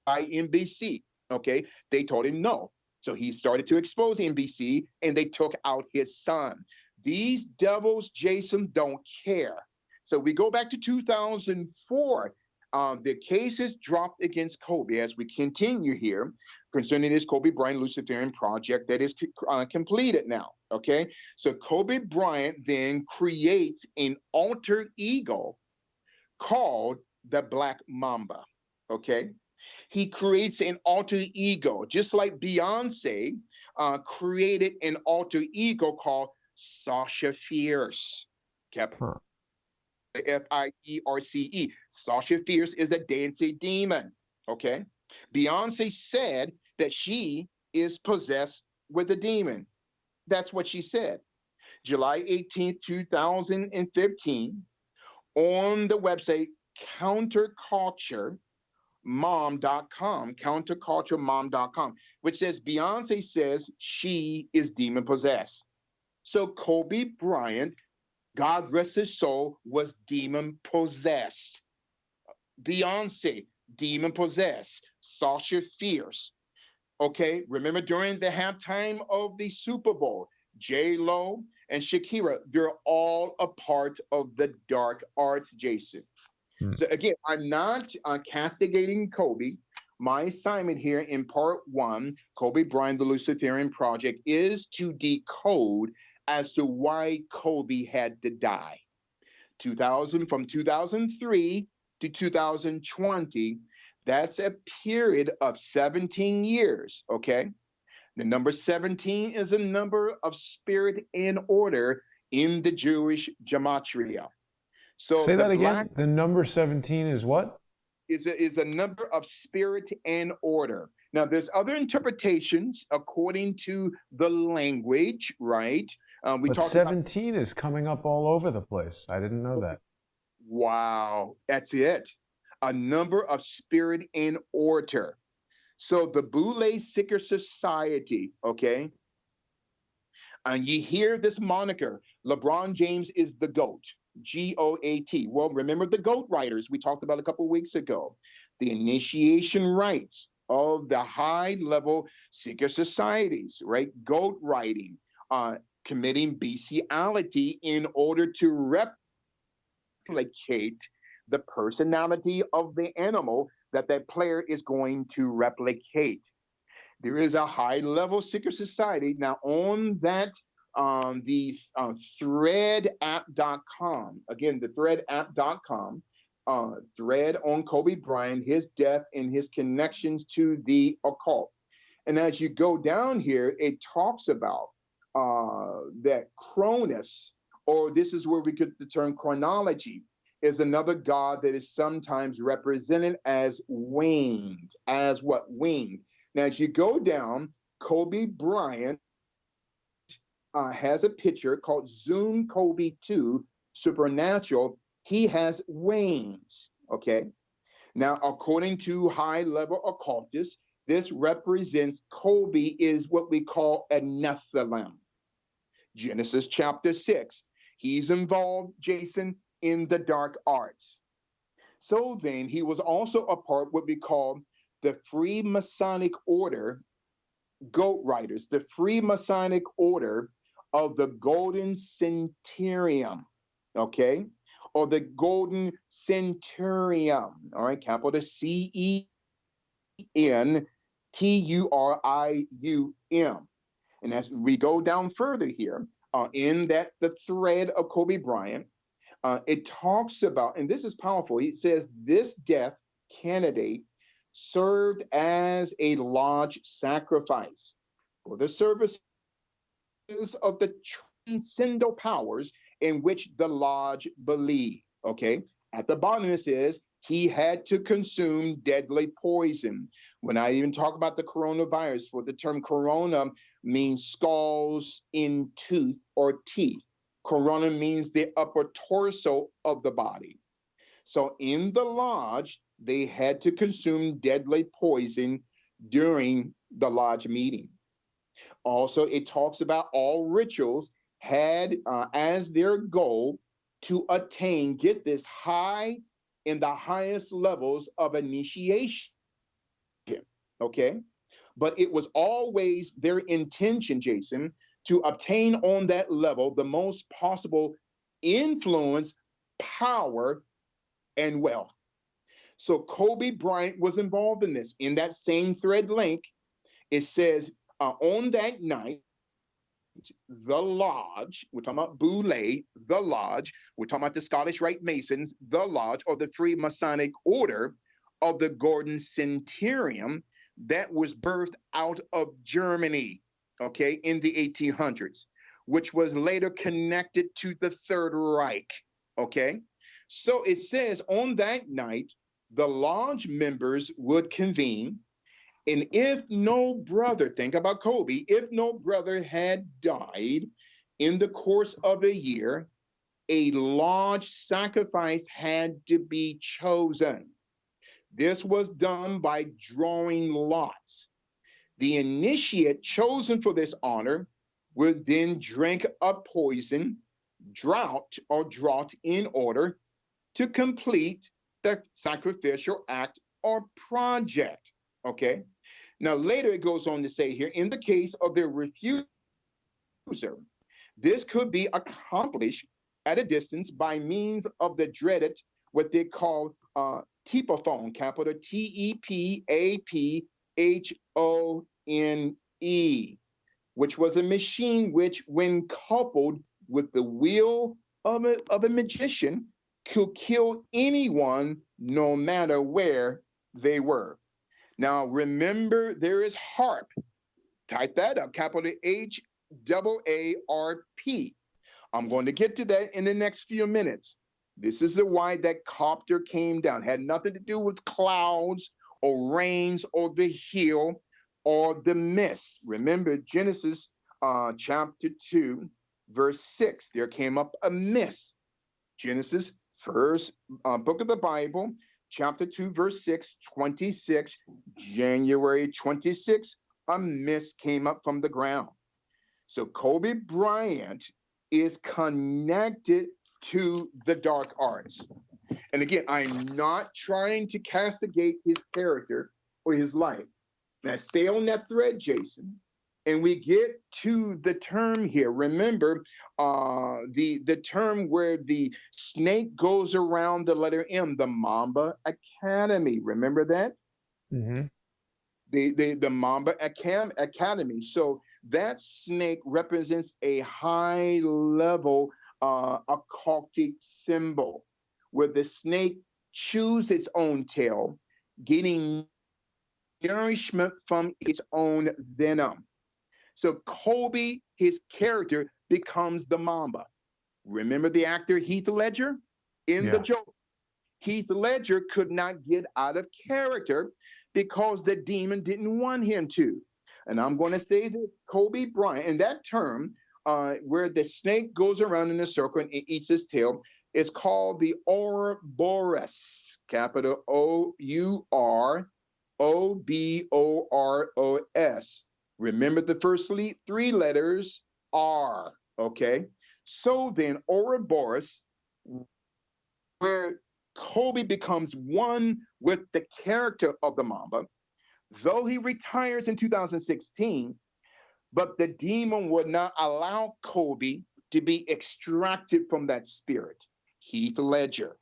buy NBC. Okay. They told him no. So he started to expose NBC and they took out his son. These devils, Jason, don't care. So we go back to 2004. The case is dropped against Kobe as we continue here concerning this Kobe Bryant Luciferian project that is completed now. Okay. So Kobe Bryant then creates an alter ego called the Black Mamba. Okay. He creates an alter ego, just like Beyonce created an alter ego called Sasha Fierce. Kept Huh. Fierce. Sasha Fierce is a dancing demon. Okay. Beyonce said that she is possessed with a demon. That's what she said. July 18th, 2015, on the website Counterculture, counterculturemom.com, counterculturemom.com, which says Beyonce says she is demon possessed. So Kobe Bryant, God rest his soul, was demon possessed. Beyonce, demon possessed. Sasha Fierce. Okay, remember during the halftime of the Super Bowl, J Lo and Shakira, they're all a part of the dark arts, Jason. Hmm. So again, I'm not castigating Kobe. My assignment here in part one, Kobe Bryant, the Luciferian Project, is to decode as to why Kobe had to die. 2000 from 2003 to 2020, that's a period of 17 years, okay? The number 17 is a number of spirit and order in the Jewish gematria. So Say the that black again. The number 17 is what? is a number of spirit and order. Now, there's other interpretations according to the language, right? We But talked about, 17 is coming up all over the place. I didn't know that. wow, that's it. A number of spirit and order. So the Boule Seeker Society, okay, and you hear this moniker, LeBron James is the GOAT, GOAT. Well, remember the GOAT writers we talked about a couple weeks ago, the initiation rites of the high level secret societies, right? GOAT writing, committing bestiality in order to replicate the personality of the animal that that player is going to replicate. There is a high level secret society. Now, on that, the threadapp.com, again, the threadapp.com, thread on Kobe Bryant, his death, and his connections to the occult. And as you go down here, it talks about that Cronus, or this is where we get the term chronology, is another god that is sometimes represented as winged, as what? Winged. Now, as you go down, Kobe Bryant has a picture called Zoom Kobe 2 Supernatural. He has wings. Okay. Now, according to high level occultists, this represents Kobe is what we call a Nephilim. Genesis chapter 6. He's involved, Jason, in the dark arts. So then he was also a part what we call the Free Masonic Order, GOAT writers, the Free Masonic Order of the Golden Centurion, okay? Or the Golden Centurion, all right? Capital CENTURIUM. And as we go down further here, in that the thread of Kobe Bryant, it talks about, and this is powerful, it says this death candidate served as a large sacrifice for the services of the transcendental powers in which the lodge believed. Okay. At the bottom it says he had to consume deadly poison. When I even talk about the coronavirus, for the term corona means skulls in tooth or teeth. Corona means the upper torso of the body. So in the lodge, they had to consume deadly poison during the lodge meeting. Also, it talks about all rituals had as their goal to attain, get this, high in the highest levels of initiation. Okay. But it was always their intention, Jason, to obtain on that level the most possible influence, power, and wealth. So Kobe Bryant was involved in this. In that same thread link, it says on that night, the lodge, we're talking about Boule, the lodge, we're talking about the Scottish Rite Masons, the lodge, or the Free Masonic Order of the Golden Centurion that was birthed out of Germany, okay, in the 1800s, which was later connected to the Third Reich, okay? So it says on that night, the lodge members would convene, and if no brother, think about Kobe, if no brother had died in the course of a year, a large sacrifice had to be chosen. This was done by drawing lots. The initiate chosen for this honor would then drink a poison, draught in order to complete the sacrificial act or project. Okay. Now, later it goes on to say here, in the case of the refuser, this could be accomplished at a distance by means of the dreaded, what they call tepophone, capital TEPAPHONE, which was a machine which, when coupled with the will of a magician, could kill anyone no matter where they were. Now, remember, there is HARP. Type that up, capital HAARP. I'm going to get to that in the next few minutes. This is the why that copter came down. It had nothing to do with clouds or rains or the hill or the mist. Remember Genesis chapter 2, verse 6. There came up a mist. Genesis, first book of the Bible, chapter 2, verse 6, 26, January 26, a mist came up from the ground. So Kobe Bryant is connected to the dark arts. And again, I'm not trying to castigate his character or his life. Now, stay on that thread, Jason. And we get to the term here. Remember, the term where the snake goes around the letter M, the Mamba Academy. Remember that? Mm-hmm. The Mamba Academy. So that snake represents a high level occultic symbol where the snake chews its own tail, getting nourishment from its own venom. So Kobe, his character, becomes the Mamba. Remember the actor Heath Ledger in The Yeah. Joker? Heath Ledger could not get out of character because the demon didn't want him to. And I'm going to say that Kobe Bryant, and that term, where the snake goes around in a circle and it eats his tail, it's called the Ouroboros, capital Ouroboros. Remember the first three letters R, okay? So then, Ouroboros, where Kobe becomes one with the character of the Mamba, though he retires in 2016, but the demon would not allow Kobe to be extracted from that spirit. Heath Ledger.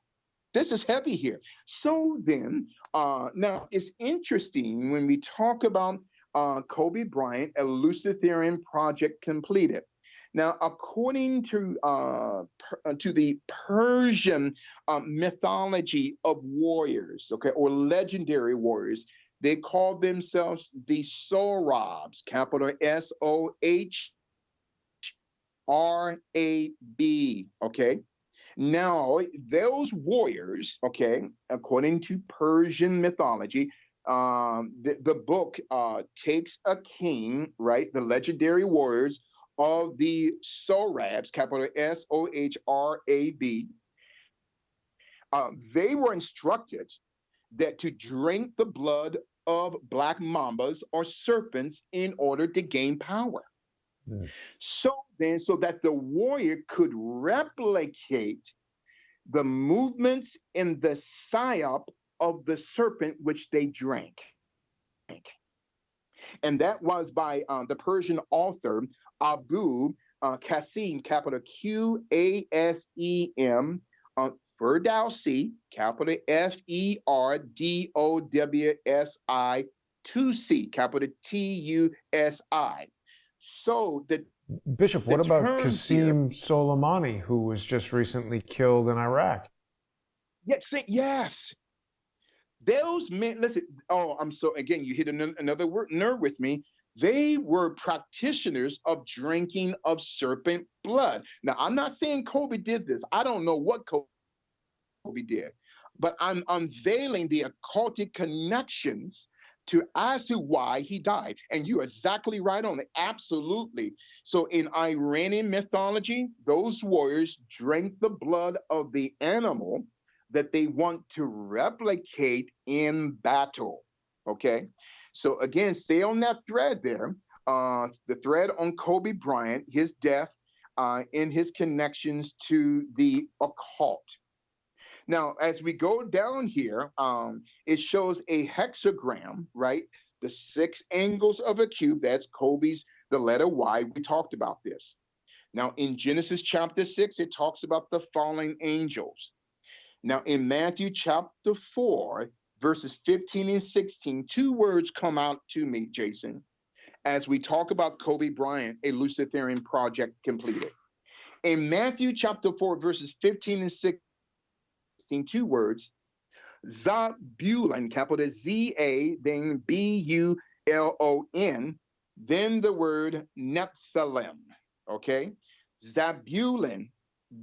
This is heavy here. So then, now it's interesting when we talk about Kobe Bryant, a Luciferian project completed. Now, according to the Persian mythology of warriors, okay, or legendary warriors, they call themselves the Sohrabs, capital Sohrab, okay? Now, those warriors, okay, according to Persian mythology, the book takes a king, right, the legendary warriors of the Sohrabs, capital Sohrab, they were instructed that to drink the blood of black mambas or serpents in order to gain power. Mm. So then, so that the warrior could replicate the movements in the psyop of the serpent which they drank. And that was by the Persian author Abu Qasim, capital Qasem, Ferdowsi, capital Ferdowsi, 2C, capital Tusi. So Bishop, the what about term here, Qasim Soleimani, who was just recently killed in Iraq? yes, those men, listen, oh, I'm so, again, you hit another nerve with me. They were practitioners of drinking of serpent blood. Now, I'm not saying Kobe did this. I don't know what Kobe did, but I'm unveiling the occultic connections to as to why he died. And you're exactly right on it. Absolutely. So in Iranian mythology, those warriors drank the blood of the animal that they want to replicate in battle. Okay, so again, stay on that thread there. The thread on Kobe Bryant, his death, and his connections to the occult. Now, as we go down here, it shows a hexagram, right? The six angles of a cube. That's Kobe's, the letter Y. We talked about this. Now, in Genesis chapter 6, it talks about the fallen angels. Now, in Matthew chapter 4, verses 15 and 16, two words come out to me, Jason, as we talk about Kobe Bryant, a Luciferian project completed. In Matthew chapter 4, verses 15 and 16, two words, Zabulon, capital Z-A, then B-U-L-O-N, then the word Nephilim, okay? Zabulon,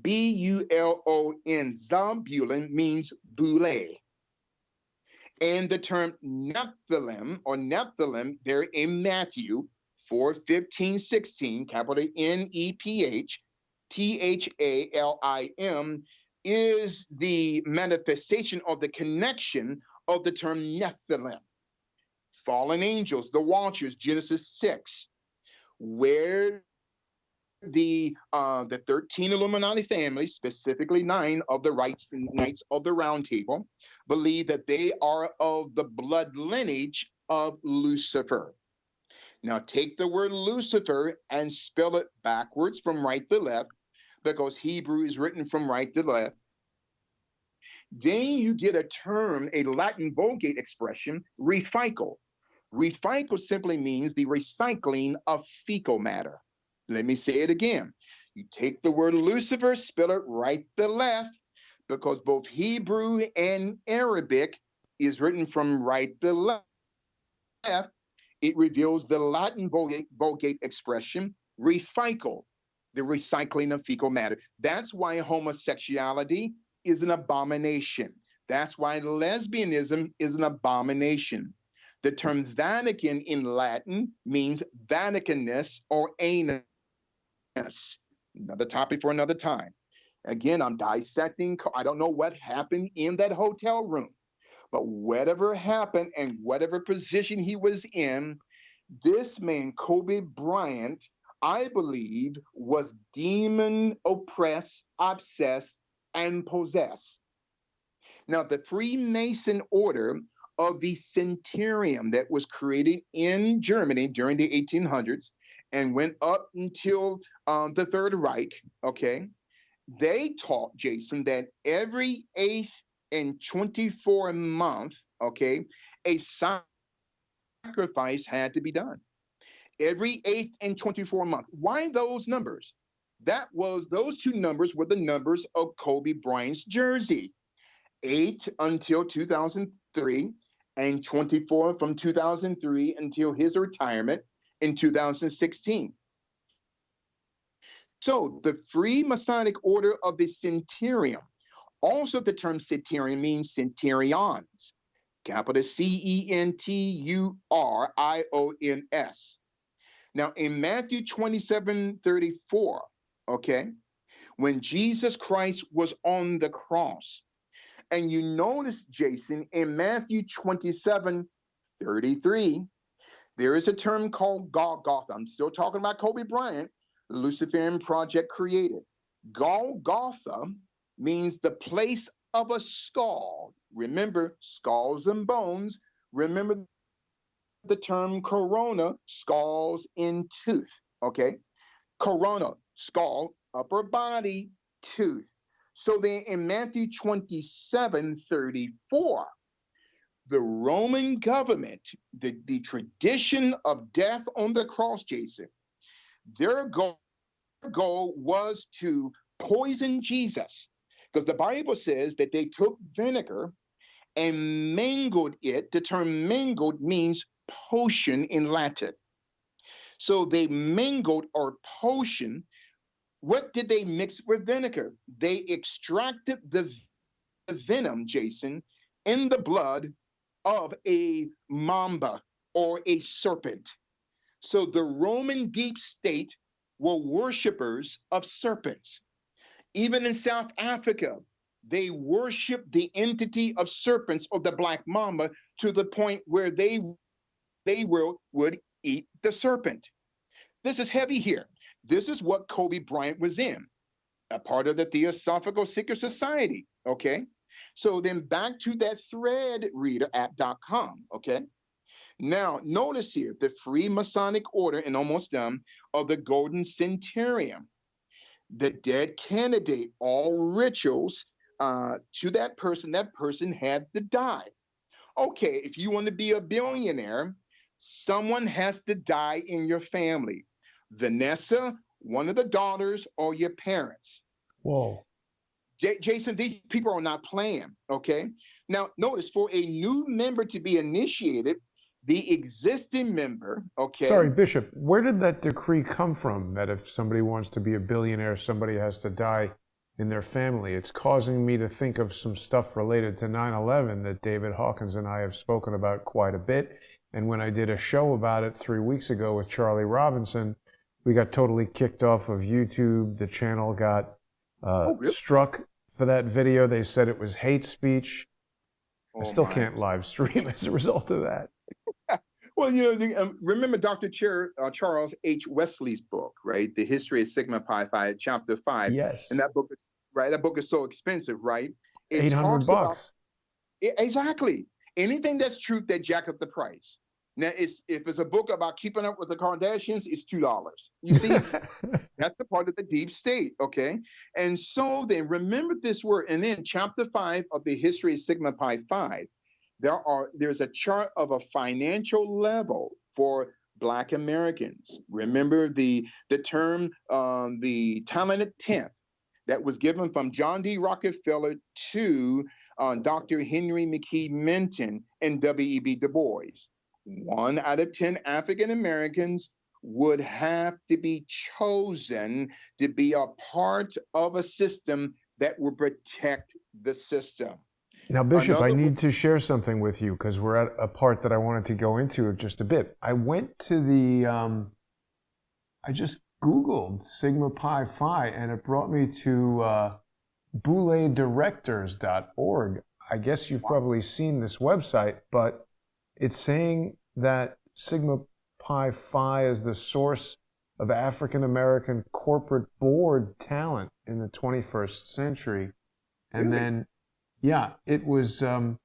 B-U-L-O-N, Zabulon means boule. And the term Nephilim, there in Matthew 4, 15, 16, capital N-E-P-H, T-H-A-L-I-M, is the manifestation of the connection of the term Nephilim. Fallen angels, the watchers, Genesis 6, where the 13 Illuminati families, specifically 9 of the Knights of the Round Table, believe that they are of the blood lineage of Lucifer. Now take the word Lucifer and spell it backwards from right to left, because Hebrew is written from right to left. Then you get a term, a Latin Vulgate expression, recycle. Recycle simply means the recycling of fecal matter. Let me say it again. You take the word Lucifer, spell it right to left, because both Hebrew and Arabic is written from right to left. It reveals the Latin Vulgate expression, recycle, the recycling of fecal matter. That's why homosexuality is an abomination. That's why lesbianism is an abomination. The term Vatican in Latin means Vaticanus or anus. Another topic for another time. Again, I'm dissecting. I don't know what happened in that hotel room, but whatever happened and whatever position he was in, this man, Kobe Bryant, I believe, was demon oppressed, obsessed, and possessed. Now, the Freemason order of the Centurion that was created in Germany during the 1800s and went up until the Third Reich, okay, they taught, Jason, that every 8th and 24th month, okay, a sacrifice had to be done. Every 8th and 24th month. Why those numbers? Those two numbers were the numbers of Kobe Bryant's jersey. 8 until 2003 and 24 from 2003 until his retirement in 2016. So the Free Masonic Order of the Centurion, also the term Centurion means centurions, capital Centurions. Now in Matthew 27:34, okay, when Jesus Christ was on the cross, and you notice, Jason, in Matthew 27:33, there is a term called Golgotha. I'm still talking about Kobe Bryant, the Luciferian project created. Golgotha means the place of a skull. Remember, skulls and bones. Remember the term corona, skulls in tooth. Okay? Corona, skull, upper body, tooth. So then in Matthew 27:34, the Roman government, the tradition of death on the cross, Jason, their goal was to poison Jesus. Because the Bible says that they took vinegar and mingled it. The term mingled means potion in Latin. So they mingled or potion. What did they mix with vinegar? They extracted the venom, Jason, in the blood of a mamba or a serpent. So the Roman deep state were worshipers of serpents. Even in South Africa, They worship the entity of serpents or the black mamba to the point where would eat the serpent. This is heavy here. This is what Kobe Bryant was in, a part of the Theosophical Secret Society. Okay. So then back to that thread reader app.com. Okay. Now, notice here the Freemasonic Order, and almost done, of the Golden Centurion. The dead candidate, all rituals to that person had to die. Okay, if you want to be a billionaire, someone has to die in your family. Vanessa, one of the daughters, or your parents. Whoa. Jason, these people are not playing. Okay. Now, notice for a new member to be initiated, the existing member, okay. Sorry, Bishop, where did that decree come from that if somebody wants to be a billionaire, somebody has to die in their family? It's causing me to think of some stuff related to 9/11 that David Hawkins and I have spoken about quite a bit. And when I did a show about it 3 weeks ago with Charlie Robinson, we got totally kicked off of YouTube. The channel got Really? struck for that video. They said it was hate speech. I Oh still my. can't live stream as a result of that. Well, remember Dr. Charles H. Wesley's book, right? The History of Sigma Pi Phi, Chapter 5. And Yes. that book is right. That book is so expensive, right? It 800 talks about bucks. exactly anything that's truth that jack up the price. Now, if it's a book about keeping up with the Kardashians, it's $2. You see, that's the part of the deep state, okay? And so then remember this word, and then chapter 5 of the History of Sigma Pi Phi, there's a chart of a financial level for Black Americans. Remember the term the talented tenth that was given from John D. Rockefeller to Dr. Henry McKee Menton and W.E.B. Du Bois. 1 out of 10 African Americans would have to be chosen to be a part of a system that will protect the system. Now, Bishop, I Another, need to share something with you because we're at a part that I wanted to go into just a bit. I went to I just Googled Sigma Pi Phi and it brought me to bouletdirectors.org. I guess you've probably seen this website, but it's saying that Sigma Pi Phi is the source of African American corporate board talent in the 21st century. And Really? then, yeah, it was, I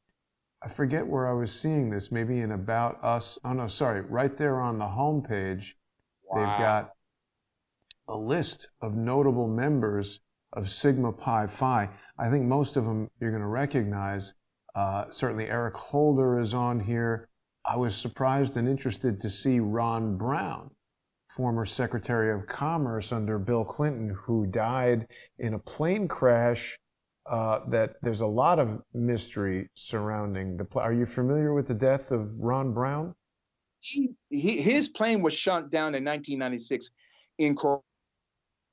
forget where I was seeing this, maybe in About Us. Oh, no, sorry, right there on the homepage, they've got a list of notable members of Sigma Pi Phi. I think most of them you're going to recognize. Certainly Eric Holder is on here. I was surprised and interested to see Ron Brown, former Secretary of Commerce under Bill Clinton, who died in a plane crash. That there's a lot of mystery surrounding the plane. Are you familiar with the death of Ron Brown? His plane was shot down in 1996 in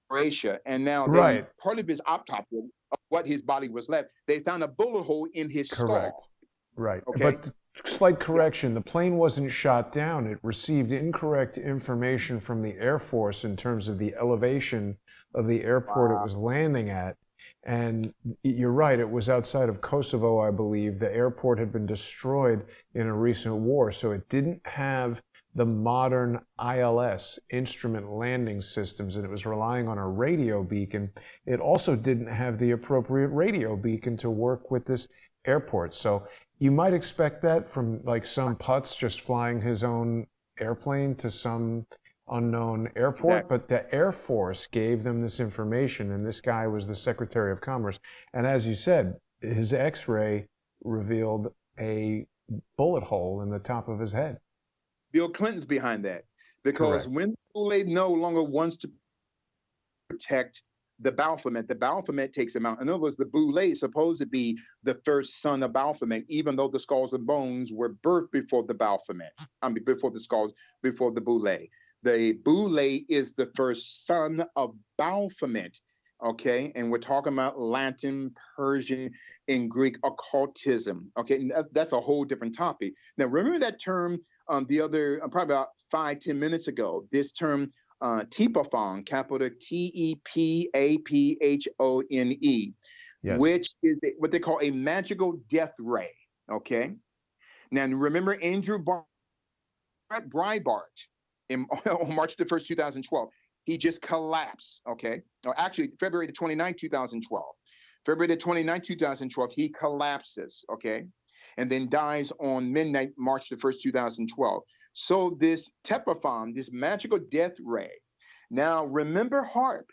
Croatia, and now Right. part of his autopsy of what his body was left, they found a bullet hole in his Correct. skull. Right. Okay. But slight correction, the plane wasn't shot down. It received incorrect information from the Air Force in terms of the elevation of the airport it was landing at. And you're right, it was outside of Kosovo, I believe. The airport had been destroyed in a recent war, so it didn't have the modern ILS, instrument landing systems, and it was relying on a radio beacon. It also didn't have the appropriate radio beacon to work with this airport. So you might expect that from like some putz just flying his own airplane to some unknown airport, Exactly. but the Air Force gave them this information, and this guy was the Secretary of Commerce. And as you said, his X-ray revealed a bullet hole in the top of his head. Bill Clinton's behind that because Correct. when Boule no longer wants to protect the Baphomet takes him out. In other words, the Boule is supposed to be the first son of Baphomet, even though the skulls and bones were birthed before the Baphomet. Before the skulls, before the Boule. The Boule is the first son of Baphomet. Okay, and we're talking about Latin, Persian, and Greek occultism. Okay, that's a whole different topic. Now, remember that term the other, probably about 5-10 minutes ago, this term Teepaphone, capital Teepaphone. Yes. which is what they call a magical death ray. Okay. Now remember Andrew Breitbart on March the 1st, 2012. He just collapsed. Okay. No, actually, February the 29th, 2012. February the 29th, 2012, he collapses. Okay. And then dies on midnight, March the 1st, 2012. So this Tephon, this magical death ray. Now remember HARP,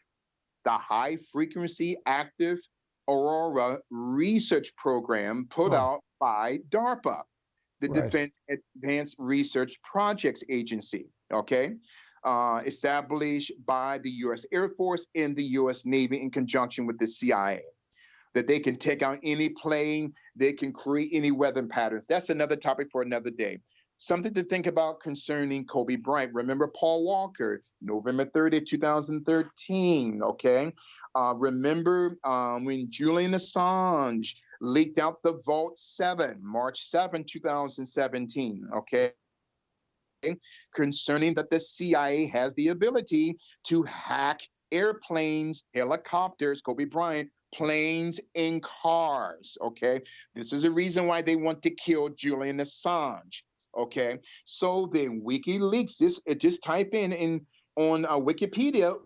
the high frequency active aurora research program put Huh. out by DARPA, the Right. Defense Advanced Research Projects Agency, okay? Established by the US Air Force and the US Navy in conjunction with the CIA. That they can take out any plane, they can create any weather patterns. That's another topic for another day. Something to think about concerning Kobe Bryant. Remember Paul Walker, November 30th, 2013, okay? Remember when Julian Assange leaked out the Vault 7, March 7, 2017, okay? Concerning that the CIA has the ability to hack airplanes, helicopters, Kobe Bryant, planes, and cars. Okay. This is a reason why they want to kill Julian Assange. Okay. So then WikiLeaks, just type in on Wikipedia,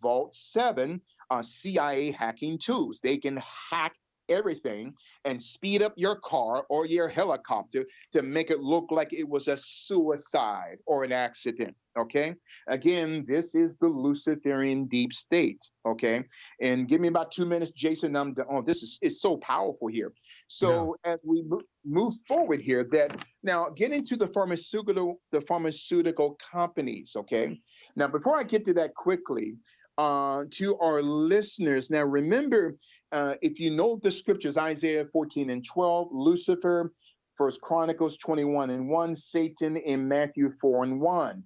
Vault 7 CIA hacking tools. They can hack everything and speed up your car or your helicopter to make it look like it was a suicide or an accident. Okay. Again, this is the Luciferian deep state. Okay. And give me about 2 minutes, Jason. I'm done. Oh, this is it's so powerful here. Yeah. So as we move forward here, that now get into the pharmaceutical companies. Okay. Now, before I get to that quickly, to our listeners. Now, remember, if you know the scriptures, Isaiah 14 and 12, Lucifer, First Chronicles 21 and 1, Satan in Matthew 4 and 1.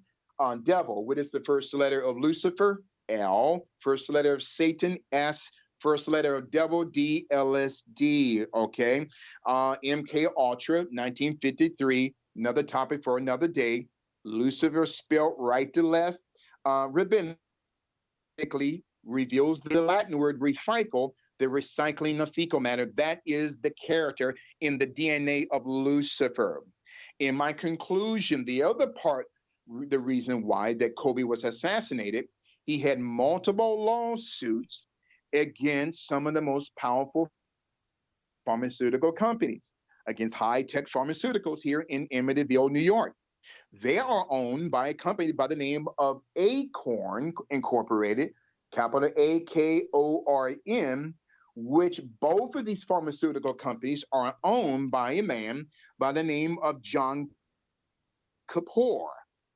Devil, what is the first letter of Lucifer? L. First letter of Satan, S. First letter of devil, D, LSD. Okay. MK Ultra, 1953. Another topic for another day. Lucifer spelled right to left. Rabbinic reveals the Latin word recycle, the recycling of fecal matter. That is the character in the DNA of Lucifer. In my conclusion, the other part, the reason why that Kobe was assassinated, he had multiple lawsuits against some of the most powerful pharmaceutical companies, against high-tech pharmaceuticals here in Amityville, New York. They are owned by a company by the name of Acorn Incorporated, capital AKORN, which both of these pharmaceutical companies are owned by a man by the name of John Kapoor,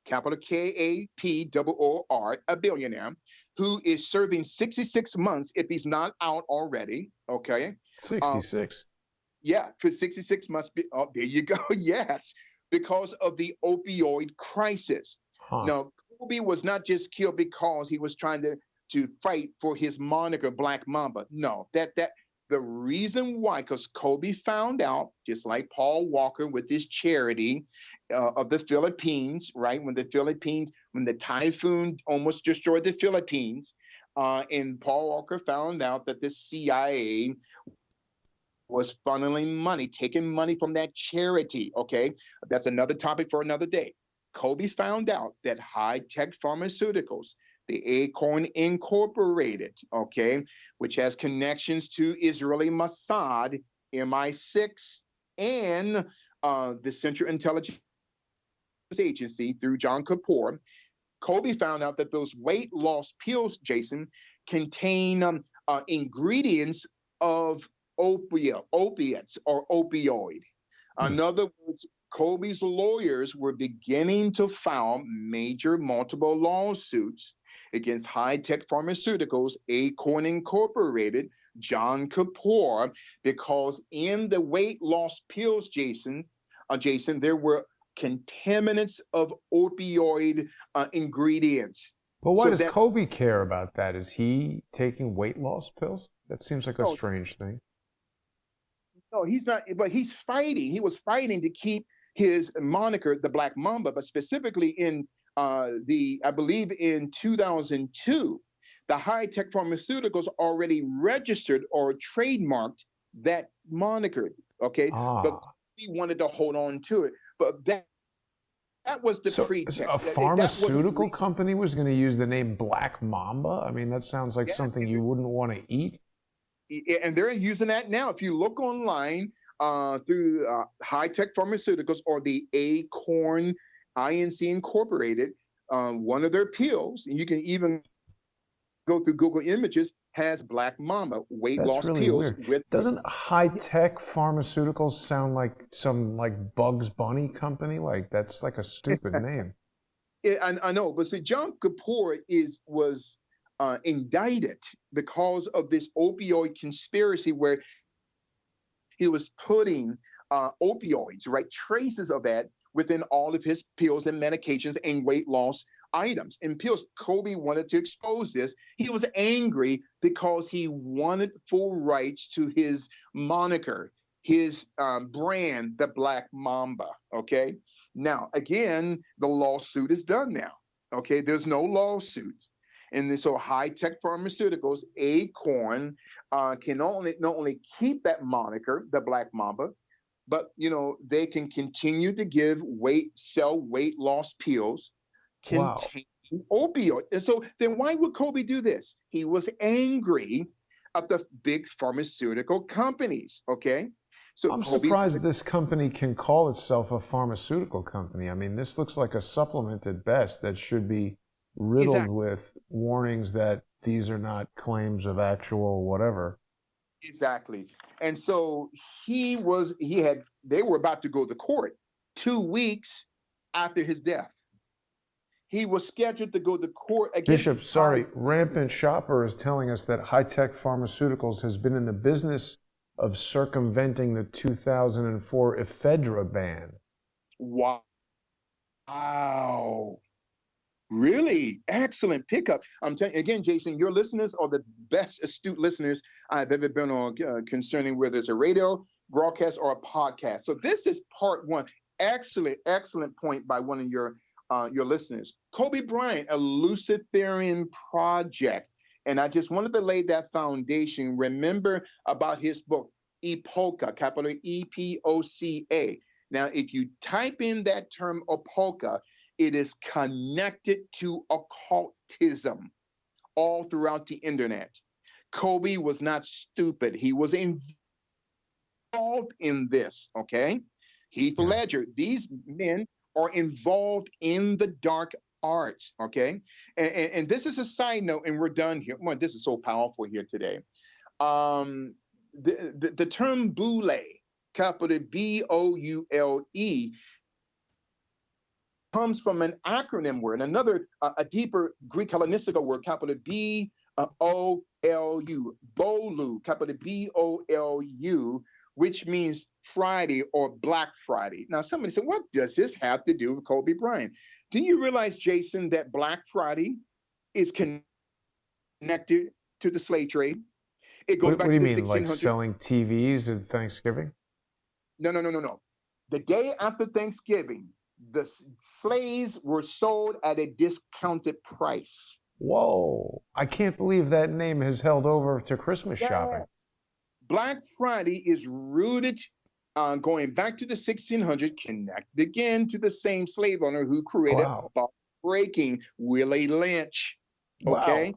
capital KAPOOR, a billionaire, who is serving 66 months if he's not out already. Okay. Uh, 66. yeah, for 66 months. Oh, there you go. Yes, because of the opioid crisis. Huh. Now, Kobe was not just killed because he was trying to fight for his moniker Black Mamba. No, that the reason why, because Kobe found out, just like Paul Walker with his charity of the Philippines, right? When the typhoon almost destroyed the Philippines, and Paul Walker found out that the CIA was funneling money, taking money from that charity. Okay. That's another topic for another day. Kobe found out that high tech pharmaceuticals, the Acorn Incorporated, okay, which has connections to Israeli Mossad, MI6, and the Central Intelligence Agency through John Kapoor. Kobe found out that those weight loss pills, Jason, contain ingredients of opiates or opioid. Hmm. In other words, Kobe's lawyers were beginning to file major multiple lawsuits against high-tech pharmaceuticals, Acorn Incorporated, John Kapoor, because in the weight loss pills, Jason, there were contaminants of opioid ingredients. But why So does that Kobe care about that? Is he taking weight loss pills? That seems like a no, strange thing. no, he's not. But he's fighting. He was fighting to keep his moniker, the Black Mamba, but specifically in I believe in 2002, The high-tech pharmaceuticals already registered or trademarked that moniker, okay? But Ah. we wanted to hold on to it. But that was the So a pretext. That wasn't the pharmaceutical reason. company was going to use the name Black Mamba? I mean, that sounds like Yeah, something you wouldn't want to eat. and they're using that now. If you look online through high-tech pharmaceuticals or the Acorn Inc. Incorporated, one of their pills, and you can even go through Google Images, has Black Mamba weight That's loss really pills weird. with. Doesn't high-tech pharmaceuticals sound like some like Bugs Bunny company? Like that's like a stupid name. I know, but see, John Kapoor was indicted because of this opioid conspiracy where he was putting opioids, right, traces of that within all of his pills and medications and weight loss items and pills. Kobe wanted to expose this. He was angry because he wanted full rights to his moniker, his brand, the Black Mamba. Okay. Now, again, the lawsuit is done now. Okay. There's no lawsuit. And so high tech pharmaceuticals, Acorn, can not only keep that moniker, the Black Mamba, but they can continue to sell weight loss pills Wow. containing opioid. And so then why would Kobe do this? He was angry at the big pharmaceutical companies. Okay, so I'm Kobe surprised wanted. this company can call itself a pharmaceutical company. I mean, this looks like a supplement at best that should be riddled Exactly. with warnings that these are not claims of actual whatever. Exactly. And so they were about to go to court 2 weeks after his death. He was scheduled to go to court against Bishop, sorry, Rampant Shopper is telling us that high tech pharmaceuticals has been in the business of circumventing the 2004 ephedra ban. Wow. Really excellent pickup. I'm telling you, again, Jason, your listeners are the best astute listeners I've ever been on concerning whether it's a radio broadcast or a podcast. So this is part one. Excellent point by one of your listeners. Kobe Bryant, a Luciferian project. And I just wanted to lay that foundation. Remember about his book, Epoca, capital EPOCA. Now, if you type in that term Epoca, it is connected to occultism all throughout the internet. Kobe was not stupid. He was involved in this, okay? Heath Yeah. Ledger, these men are involved in the dark arts, okay? And this is a side note, and we're done here. Well, this is so powerful here today. Um, the term boule, capital Boule, comes from an acronym word, another a deeper Greek Hellenistic word, capital Bolu, Bolu, capital Bolu, which means Friday or Black Friday. Now, somebody said, what does this have to do with Kobe Bryant? Do you realize, Jason, that Black Friday is connected to the slave trade? It goes What back do to you the mean, like 1600s. selling TVs at Thanksgiving? No. The day after Thanksgiving, the slaves were sold at a discounted price. Whoa, I can't believe that name has held over to Christmas shopping. Yes. Black Friday is rooted going back to the 1600s, connected again to the same slave owner who created Wow. breaking, Willie Lynch. Okay. Wow.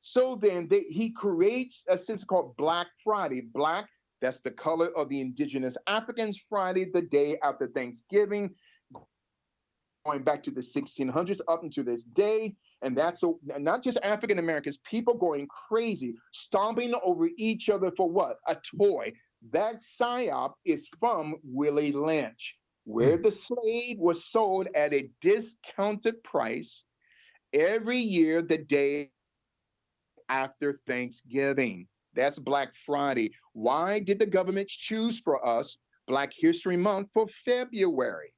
So then he creates a sense called Black Friday. Black, that's the color of the indigenous Africans. Friday, the day after Thanksgiving, going back to the 1600s up until this day. And that's not just African Americans, people going crazy, stomping over each other for what? A toy. That psyop is from Willie Lynch, where Hmm. the slave was sold at a discounted price every year, the day after Thanksgiving. That's Black Friday. Why did the government choose for us Black History Month for February?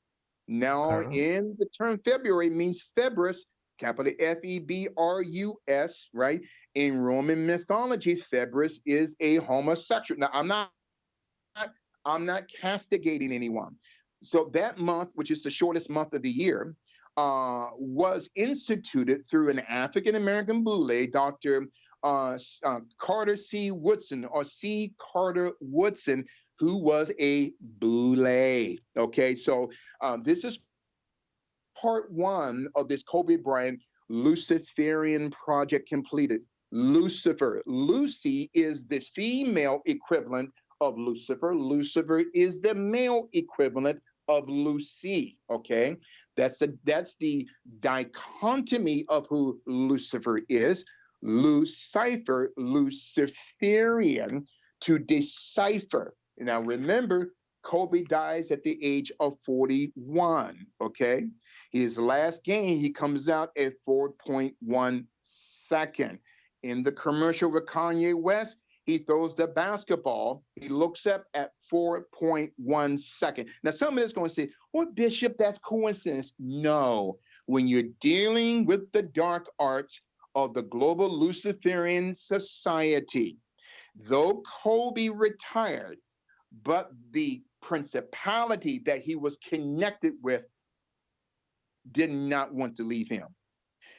I Now, don't know. in the term February means Februs, capital Februs, right? In Roman mythology, Februs is a homosexual. Now, I'm not castigating anyone. So that month, which is the shortest month of the year, was instituted through an African American boule, Dr. Carter C. Woodson, or C. Carter Woodson, who was a boule. Okay, so this is part one of this Kobe Bryant Luciferian project completed. Lucifer. Lucy is the female equivalent of Lucifer. Lucifer is the male equivalent of Lucy. Okay, that's the dichotomy of who Lucifer is. Lucifer, Luciferian, to decipher. Now remember, Kobe dies at the age of 41. Okay, his last game, he comes out at 4.1 second. In the commercial with Kanye West, he throws the basketball. He looks up at 4.1 second. Now, somebody is going to say, well, Bishop, that's coincidence. No. When you're dealing with the dark arts of the global Luciferian society, though Kobe retired, but the principality that he was connected with did not want to leave him.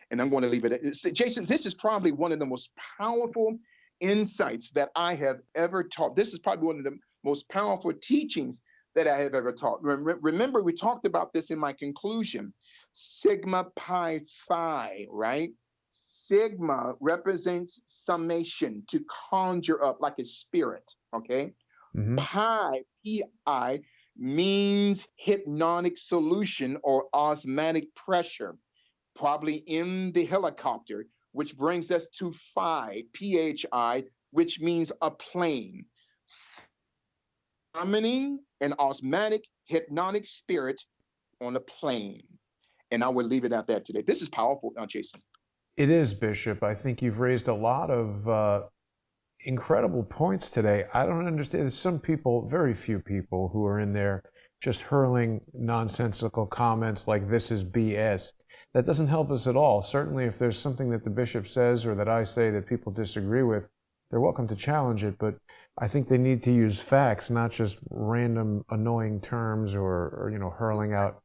And I'm going to leave it at Jason, this is probably one of the most powerful insights that I have ever taught. This is probably one of the most powerful teachings that I have ever taught. Remember, we talked about this in my conclusion. Sigma Pi Phi, right? Sigma represents summation, to conjure up like a spirit, okay? Mm-hmm. Pi, Pi, means hypnotic solution or osmotic pressure, probably in the helicopter, which brings us to phi, PHI, which means a plane. Summoning an osmotic hypnotic spirit on a plane. And I would leave it at that today. This is powerful, Jason. It is, Bishop. I think you've raised a lot of incredible points today. I don't understand. There's some people, very few people, who are in there just hurling nonsensical comments like this is BS. That doesn't help us at all. Certainly, if there's something that the bishop says or that I say that people disagree with, they're welcome to challenge it. But I think they need to use facts, not just random annoying terms or hurling out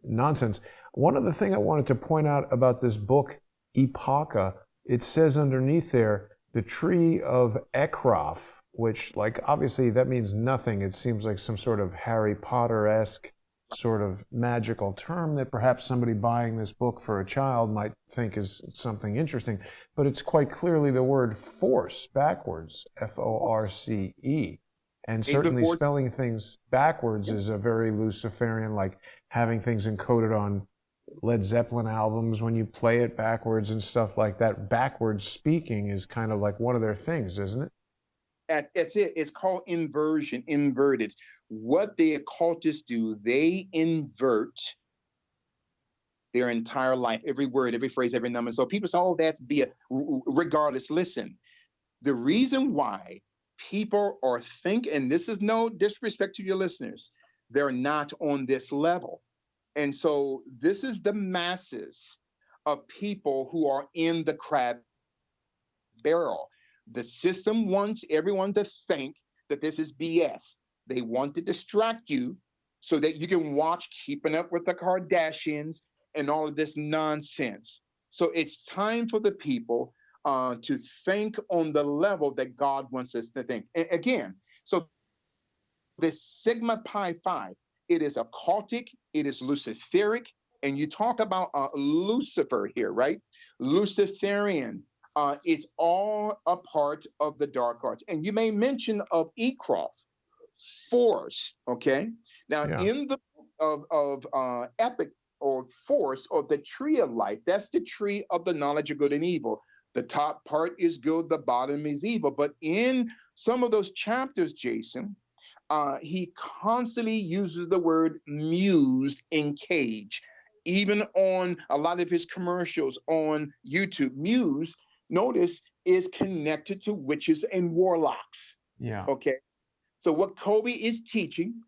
nonsense. One other thing I wanted to point out about this book, Epocha, it says underneath there, the tree of Ekrof, which, like, obviously that means nothing. It seems like some sort of Harry Potter-esque sort of magical term that perhaps somebody buying this book for a child might think is something interesting. But it's quite clearly the word force backwards, Force. And certainly spelling things backwards is a very Luciferian, like having things encoded on Led Zeppelin albums when you play it backwards and stuff like that. Backwards speaking is kind of like one of their things, isn't it? That's it. It's called inversion, inverted. What the occultists do, they invert their entire life, every word, every phrase, every number. So people say, oh, that's regardless. Listen, the reason why people are thinking, and this is no disrespect to your listeners, they're not on this level. And so this is the masses of people who are in the crab barrel. The system wants everyone to think that this is BS. They want to distract you so that you can watch Keeping Up with the Kardashians and all of this nonsense. So it's time for the people to think on the level that God wants us to think. And again, so this Sigma Pi Phi, it is occultic, it is Luciferic, and you talk about Lucifer here, right? Luciferian. It's all a part of the dark arts. And you may mention of Ekrof, force, okay? Now, Yeah. in the of epic or force or the tree of life, that's the tree of the knowledge of good and evil. The top part is good, the bottom is evil. But in some of those chapters, Jason, he constantly uses the word muse in cage. Even on a lot of his commercials on YouTube, muse, notice, is connected to witches and warlocks. Yeah. Okay. So what Kobe is teaching,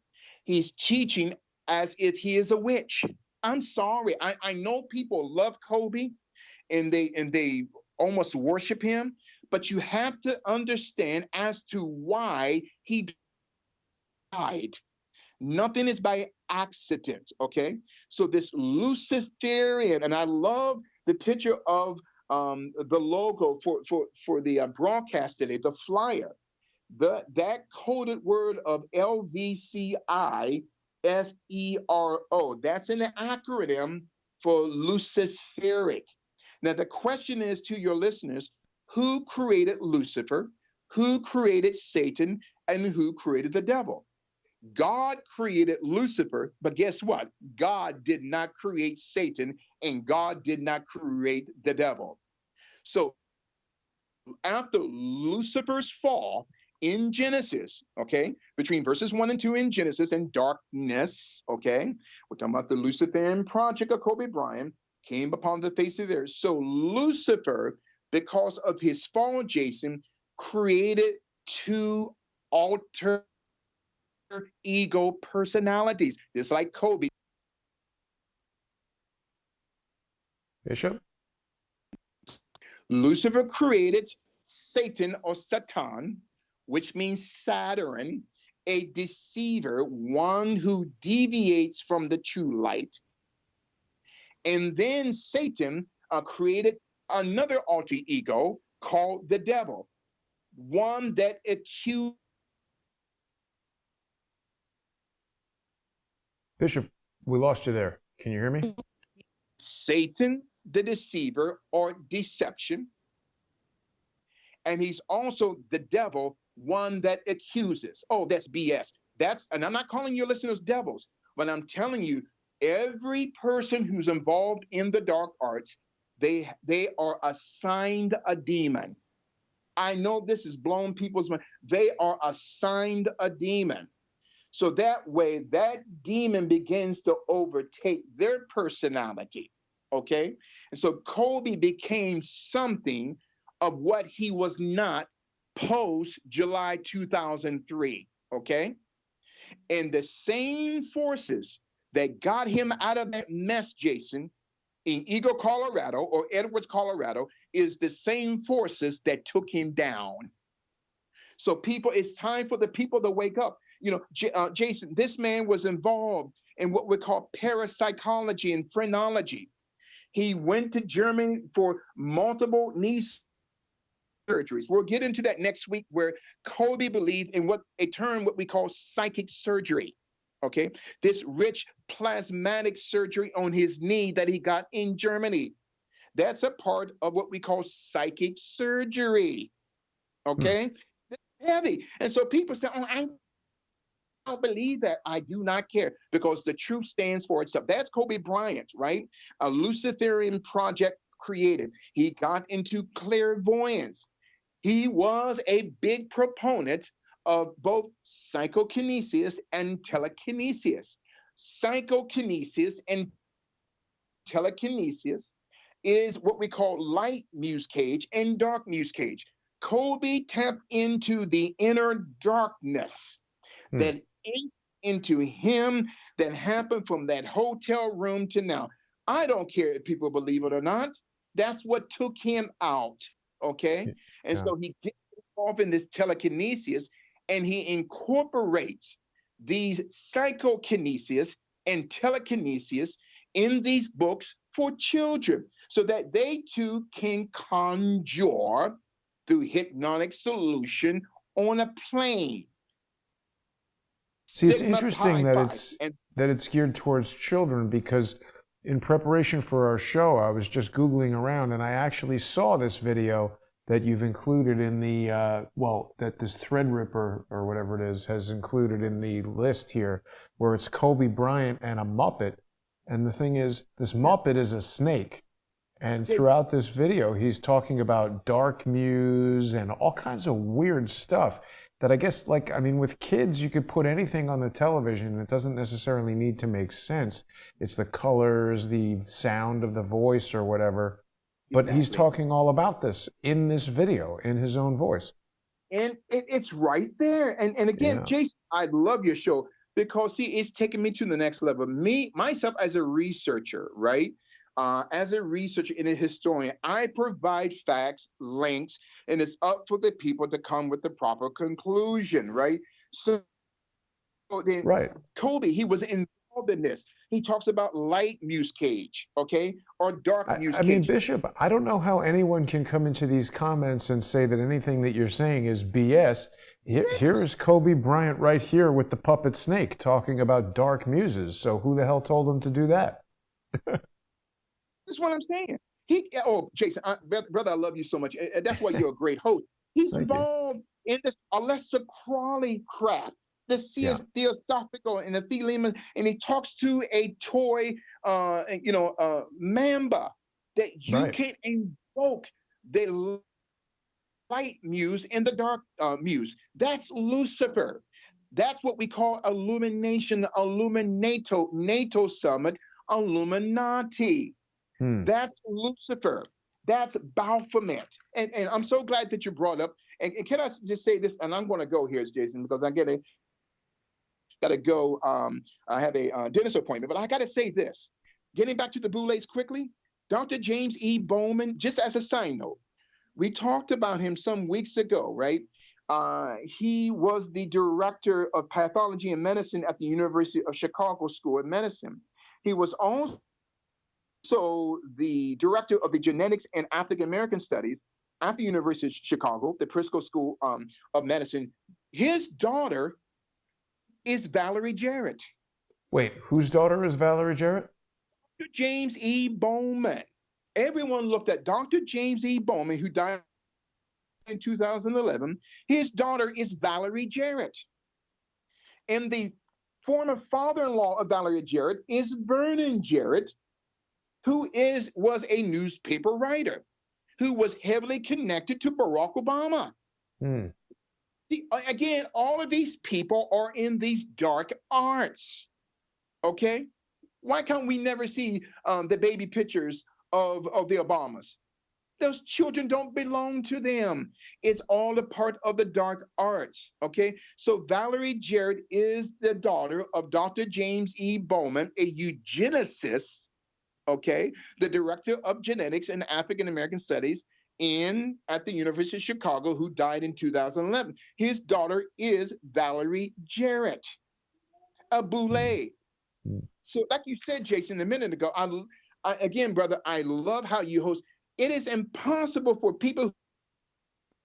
he's teaching as if he is a witch. I'm sorry. I know people love Kobe and they almost worship him, but you have to understand as to why he died. Nothing is by accident, okay? So this Luciferian, and I love the picture of the logo for the broadcast today, the flyer. That coded word of LVCIFERO, that's an acronym for Luciferic. Now, the question is to your listeners, who created Lucifer, who created Satan, and who created the devil? God created Lucifer, but guess what? God did not create Satan, and God did not create the devil. So after Lucifer's fall in Genesis, okay, between verses 1 and 2 in Genesis and darkness, okay, we're talking about the Luciferian project of Kobe Bryant, came upon the face of the earth. So Lucifer, because of his fall, Jason, created two alter ego personalities, just like Kobe. Bishop? Lucifer created Satan or Satan, which means Saturn, a deceiver, one who deviates from the true light. And then Satan created another alter ego called the devil, one that accused Bishop, we lost you there. Can you hear me? Satan, the deceiver or deception. And he's also the devil, one that accuses. Oh, that's BS. And I'm not calling your listeners devils, but I'm telling you, every person who's involved in the dark arts, they are assigned a demon. I know this has blown people's mind. They are assigned a demon. So that way, that demon begins to overtake their personality. Okay. And so Kobe became something of what he was not post July 2003. Okay. And the same forces that got him out of that mess, Jason, in Eagle, Colorado, or Edwards, Colorado, is the same forces that took him down. So people, it's time for the people to wake up. You know, Jason, this man was involved in what we call parapsychology and phrenology. He went to Germany for multiple knee surgeries. We'll get into that next week, where Kobe believed in what we call psychic surgery. Okay, this rich plasmatic surgery on his knee that he got in Germany. That's a part of what we call psychic surgery. Hmm. Okay, heavy. And so people say, oh, I don't believe that. I do not care, because the truth stands for itself. That's Kobe Bryant, right? A Luciferian project created. He got into clairvoyance. He was a big proponent of both psychokinesis and telekinesis. Psychokinesis and telekinesis is what we call light muse cage and dark muse cage. Kobe tapped into the inner darkness Hmm. that ate into him, that happened from that hotel room to now. I don't care if people believe it or not. That's what took him out. Okay. And Yeah. so he gets involved in this telekinesis, and he incorporates these psychokinesis and telekinesis in these books for children, so that they too can conjure through hypnotic solution on a plane. See, it's Sigma interesting Pi that Phi. And it's geared towards children, because in preparation for our show, I was just Googling around and I actually saw this video that you've included in the, that this Threadripper or whatever it is has included in the list here, where it's Kobe Bryant and a Muppet. And the thing is, this yes, Muppet is a snake. And yes, throughout this video, he's talking about dark muse and all kinds of weird stuff that I guess, like, I mean, with kids, you could put anything on the television. It doesn't necessarily need to make sense. It's the colors, the sound of the voice or whatever. But he's exactly. talking all about this in this video in his own voice. And it's right there. And again, Yeah. Jason, I love your show, because see, it's taking me to the next level. Me, myself, as a researcher, right? As a researcher and a historian, I provide facts, links, and it's up for the people to come with the proper conclusion, right? So then Right. Kobe, he was involved in this. He talks about light muse cage, okay, or dark muse I mean, cage. Bishop, I don't know how anyone can come into these comments and say that anything that you're saying is BS. Here Yes, is Kobe Bryant right here with the puppet snake talking about dark muses. So who the hell told him to do that? that's what I'm saying. Oh, Jason, brother, I love you so much. And that's why you're a great host. He's Thank you. involved in this Aleister Crowley craft, the Yeah. theosophical and the Theleman, and he talks to a toy, mamba that you Right. can invoke the light muse and the dark muse. That's Lucifer. That's what we call illumination, illuminato, NATO summit, Illuminati. Hmm. That's Lucifer. That's Baphomet. And I'm so glad that you brought up. And can I just say this? And I'm going to go here, Jason, because I gotta go. I have a dentist appointment, but I got to say this. Getting back to the Boulets quickly, Dr. James E. Bowman. Just as a side note, we talked about him some weeks ago, right? He was the director of pathology and medicine at the University of Chicago School of Medicine. He was also the director of the genetics and African American studies at the University of Chicago, the Prisco School of Medicine. His daughter is Valerie Jarrett. Wait, whose daughter is Valerie Jarrett? Dr. James E. Bowman. Everyone looked at Dr. James E. Bowman, who died in 2011. His daughter is Valerie Jarrett. And the former father-in-law of Valerie Jarrett is Vernon Jarrett, who was a newspaper writer, who was heavily connected to Barack Obama. Hmm. See, again, all of these people are in these dark arts. Okay, why can't we never see the baby pictures of the Obamas? Those children don't belong to them. It's all a part of the dark arts. Okay, so Valerie Jarrett is the daughter of Dr. James E. Bowman, a eugenicist, okay, the director of genetics and African American studies at the University of Chicago, who died in 2011. His daughter is Valerie Jarrett, a Hmm. Boulay. Hmm. So, like you said, Jason, a minute ago, again, brother, I love how you host. It is impossible for people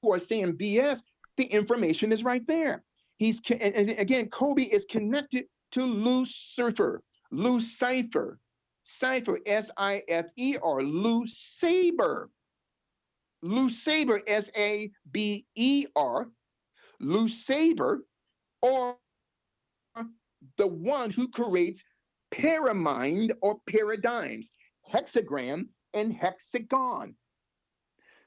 who are saying BS. The information is right there. And again, Kobe is connected to Lucifer, Lucifer, Cipher, Sifer, Lou Saber, Lou Saber, Saber, Lou Saber, or the one who creates paramind or paradigms, hexagram and hexagon.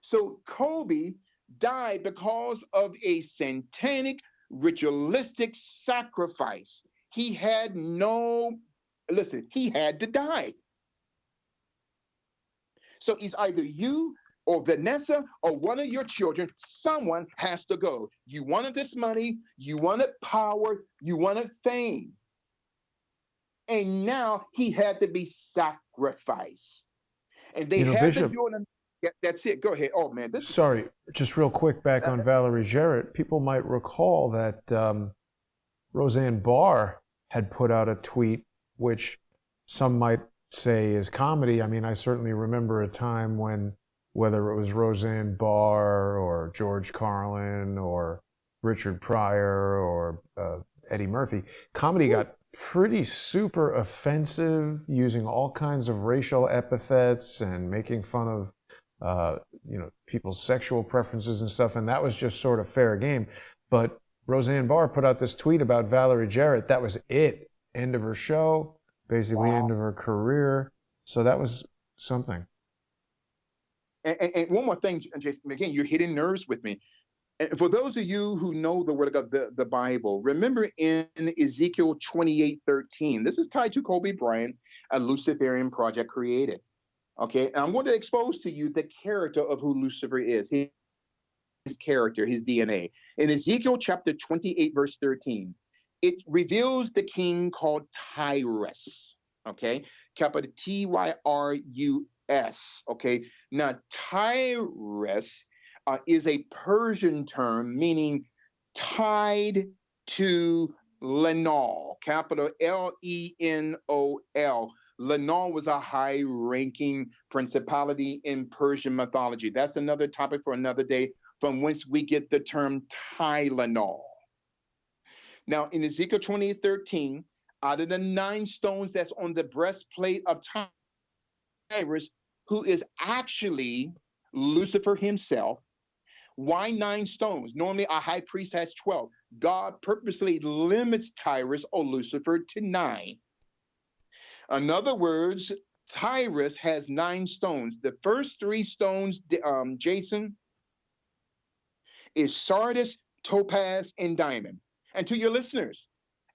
So Kobe died because of a satanic ritualistic sacrifice. He had no, listen, he had to die. So it's either you or Vanessa or one of your children, someone has to go. You wanted this money, you wanted power, you wanted fame. And now he had to be sacrificed. And they You know, had to Bishop, do it. Yeah, that's it. Go ahead. Oh man, this is sorry, just real quick back that's on Valerie Jarrett. People might recall that Roseanne Barr had put out a tweet, which some might say is comedy. I mean, I certainly remember a time when, whether it was Roseanne Barr or George Carlin or Richard Pryor or Eddie Murphy, comedy got pretty super offensive, using all kinds of racial epithets and making fun of people's sexual preferences and stuff, and that was just sort of fair game. But Roseanne Barr put out this tweet about Valerie Jarrett. That was it. End of her show, basically end wow. of her career. So that was something. And one more thing, Jason, again, you're hitting nerves with me. And for those of you who know the word of God, the Bible, remember in Ezekiel 28:13, this is tied to Kobe Bryant, a Luciferian project created. Okay, and I'm going to expose to you the character of who Lucifer is, his character, his DNA. In Ezekiel chapter 28, verse 13, it reveals the king called Tyrus. Okay, capital Tyrus. Okay, now Tyrus is a Persian term meaning tied to Lenol, capital Lenol. Lenol was a high ranking principality in Persian mythology. That's another topic for another day, from whence we get the term Tylenol. Now, in Ezekiel 28:13, out of the 9 stones that's on the breastplate of Tyrus, who is actually Lucifer himself. Why 9 stones? Normally, a high priest has 12. God purposely limits Tyrus or Lucifer to 9. In other words, Tyrus has 9 stones. The first 3 stones, Jason, is sardis, topaz, and diamond. And to your listeners,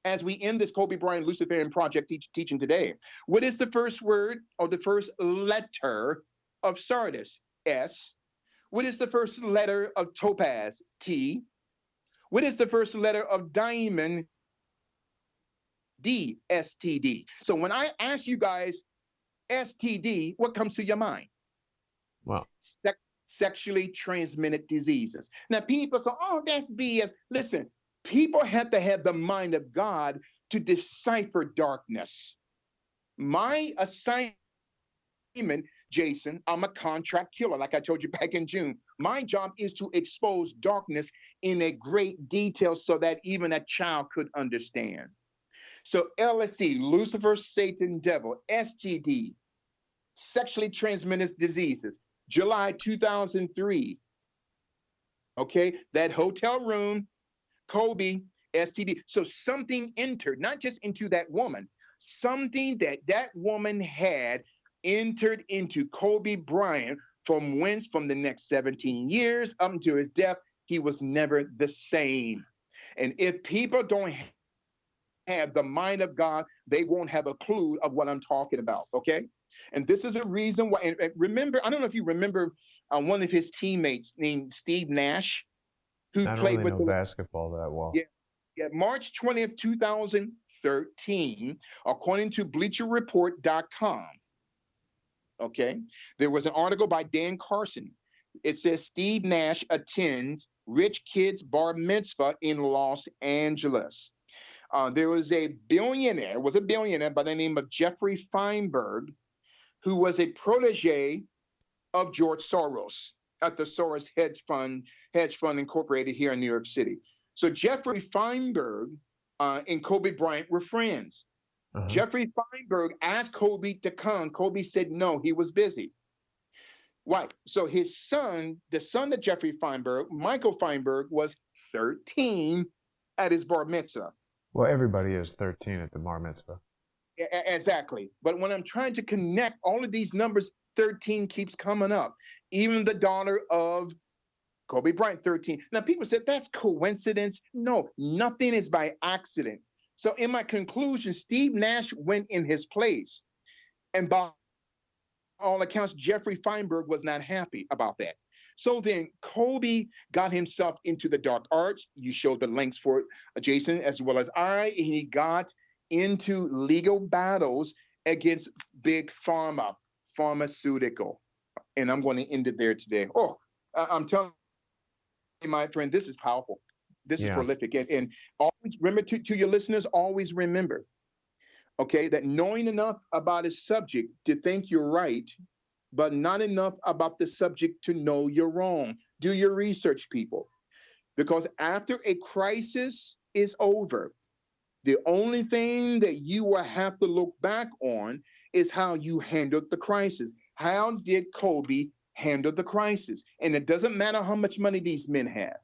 as we end this Kobe Bryant Luciferian project teaching today, what is the first word or the first letter of sardis? S. What is the first letter of topaz? T. What is the first letter of diamond? D. STD. So when I ask you guys STD, what comes to your mind? Well, Sexually transmitted diseases. Now, people say, oh, that's BS. Listen, people have to have the mind of God to decipher darkness. My assignment, Jason, I'm a contract killer, like I told you back in June. My job is to expose darkness in a great detail so that even a child could understand. So LSD, Lucifer, Satan, devil, STD, sexually transmitted diseases, July 2003. Okay, that hotel room, Kobe, STD. So something entered, not just into that woman, something that woman had entered into Kobe Bryant, from the next 17 years up until his death, he was never the same. And if people don't have the mind of God, they won't have a clue of what I'm talking about, okay? And this is a reason why, and remember, I don't know if you remember one of his teammates named Steve Nash, who I don't played really with know basketball that well. Yeah, March 20th, 2013, according to BleacherReport.com, okay, there was an article by Dan Carson. It says Steve Nash attends rich kid's bar mitzvah in Los Angeles. There was a billionaire by the name of Jeffrey Feinberg, who was a protege of George Soros at the Soros hedge fund incorporated here in New York City. So Jeffrey Feinberg and Kobe Bryant were friends. Jeffrey Feinberg asked Kobe to come. Kobe said no, he was busy. Right. So his son, the son of Jeffrey Feinberg, Michael Feinberg, was 13 at his bar mitzvah. Well, everybody is 13 at the bar mitzvah. Exactly. But when I'm trying to connect all of these numbers, 13 keeps coming up. Even the daughter of Kobe Bryant, 13. Now, people said that's coincidence. No, nothing is by accident. So in my conclusion, Steve Nash went in his place. And by all accounts, Jeffrey Feinberg was not happy about that. So then Kobe got himself into the dark arts. You showed the links for it, Jason, as well as I. And he got into legal battles against big pharmaceutical. And I'm going to end it there today. Oh, I'm telling you, my friend, this is powerful. This is prolific. And always remember, to your listeners, always remember, okay, that knowing enough about a subject to think you're right, but not enough about the subject to know you're wrong. Do your research, people. Because after a crisis is over, the only thing that you will have to look back on is how you handled the crisis. How did Kobe handle the crisis? And it doesn't matter how much money these men have.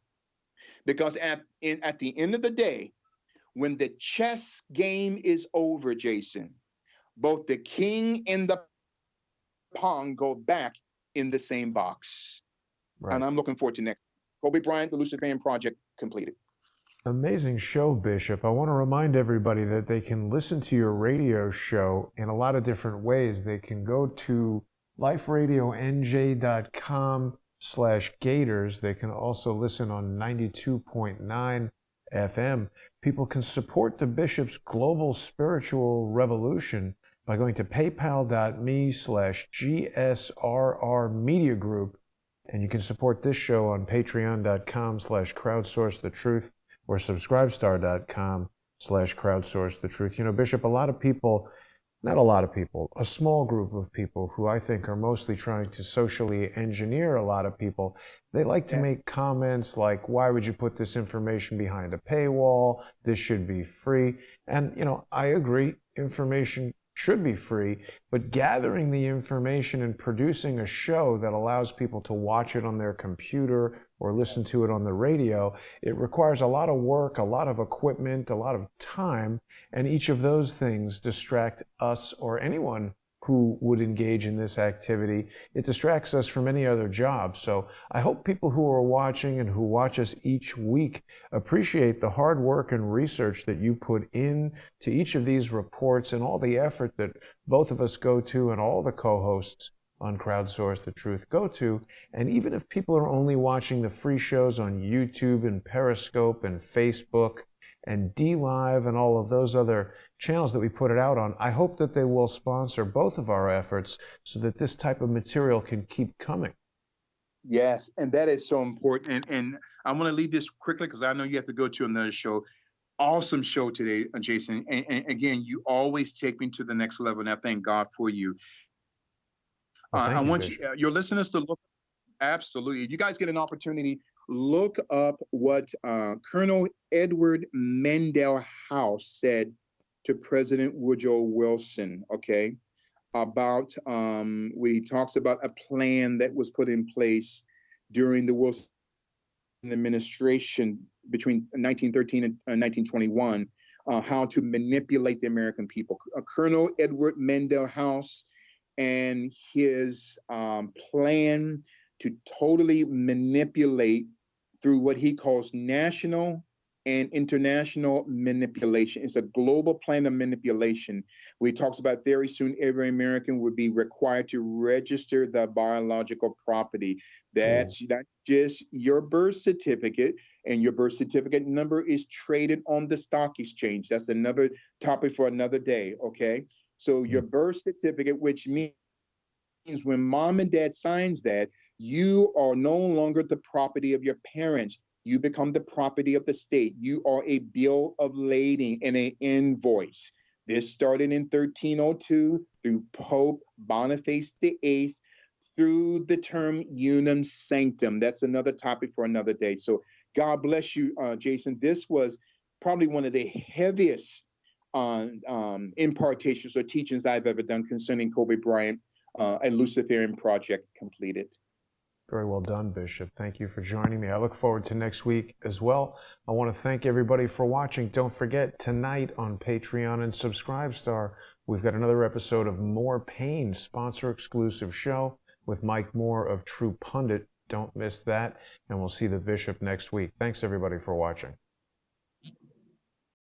Because at the end of the day, when the chess game is over, Jason, both the king and the pawn go back in the same box. Right. And I'm looking forward to next. Kobe Bryant, the Luciferian Project, completed. Amazing show, Bishop. I want to remind everybody that they can listen to your radio show in a lot of different ways. They can go to liferadionj.com/Gaiters. They can also listen on 92.9 FM. People can support the Bishop's global spiritual revolution by going to paypal.me/GSRR Media Group. And you can support this show on patreon.com/crowdsourcethetruth or subscribestar.com youtube.com/crowdsource the truth. You know, Bishop, a lot of people, not a lot of people, a small group of people who I think are mostly trying to socially engineer a lot of people, they like to Yeah. make comments like, why would you put this information behind a paywall? This should be free. And, you know, I agree, information should be free, but gathering the information and producing a show that allows people to watch it on their computer or listen to it on the radio, it requires a lot of work, a lot of equipment, a lot of time, and each of those things distract us or anyone who would engage in this activity. It distracts us from any other job. So I hope people who are watching and who watch us each week appreciate the hard work and research that you put in to each of these reports and all the effort that both of us go to and all the co-hosts on Crowdsource the Truth go to. And even if people are only watching the free shows on YouTube and Periscope and Facebook and DLive and all of those other channels that we put it out on, I hope that they will sponsor both of our efforts so that this type of material can keep coming. Yes, and that is so important. And I want to leave this quickly because I know you have to go to another show. Awesome show today, Jason. And again, you always take me to the next level, and I thank God for you. Well, I thank you, want Bishop. your listeners to look. Absolutely. If you guys get an opportunity, look up what Colonel Edward Mandell House said to President Woodrow Wilson, okay, about when he talks about a plan that was put in place during the Wilson administration between 1913 and 1921, how to manipulate the American people. Colonel Edward Mandell House and his plan to totally manipulate through what he calls national and international manipulation. It's a global plan of manipulation where he talks about very soon every American would be required to register the biological property. That's not just your birth certificate, and your birth certificate number is traded on the stock exchange. That's another topic for another day, okay? So your birth certificate, which means when mom and dad signs that, you are no longer the property of your parents. You become the property of the state. You are a bill of lading and an invoice. This started in 1302 through Pope Boniface VIII through the term unum sanctum. That's another topic for another day. So God bless you, Jason. This was probably one of the heaviest impartations or teachings I've ever done concerning Kobe Bryant and Luciferian project completed. Very well done, Bishop. Thank you for joining me. I look forward to next week as well. I want to thank everybody for watching. Don't forget, tonight on Patreon and Subscribestar, we've got another episode of More Pain, sponsor-exclusive show with Mike Moore of True Pundit. Don't miss that, and we'll see the Bishop next week. Thanks, everybody, for watching.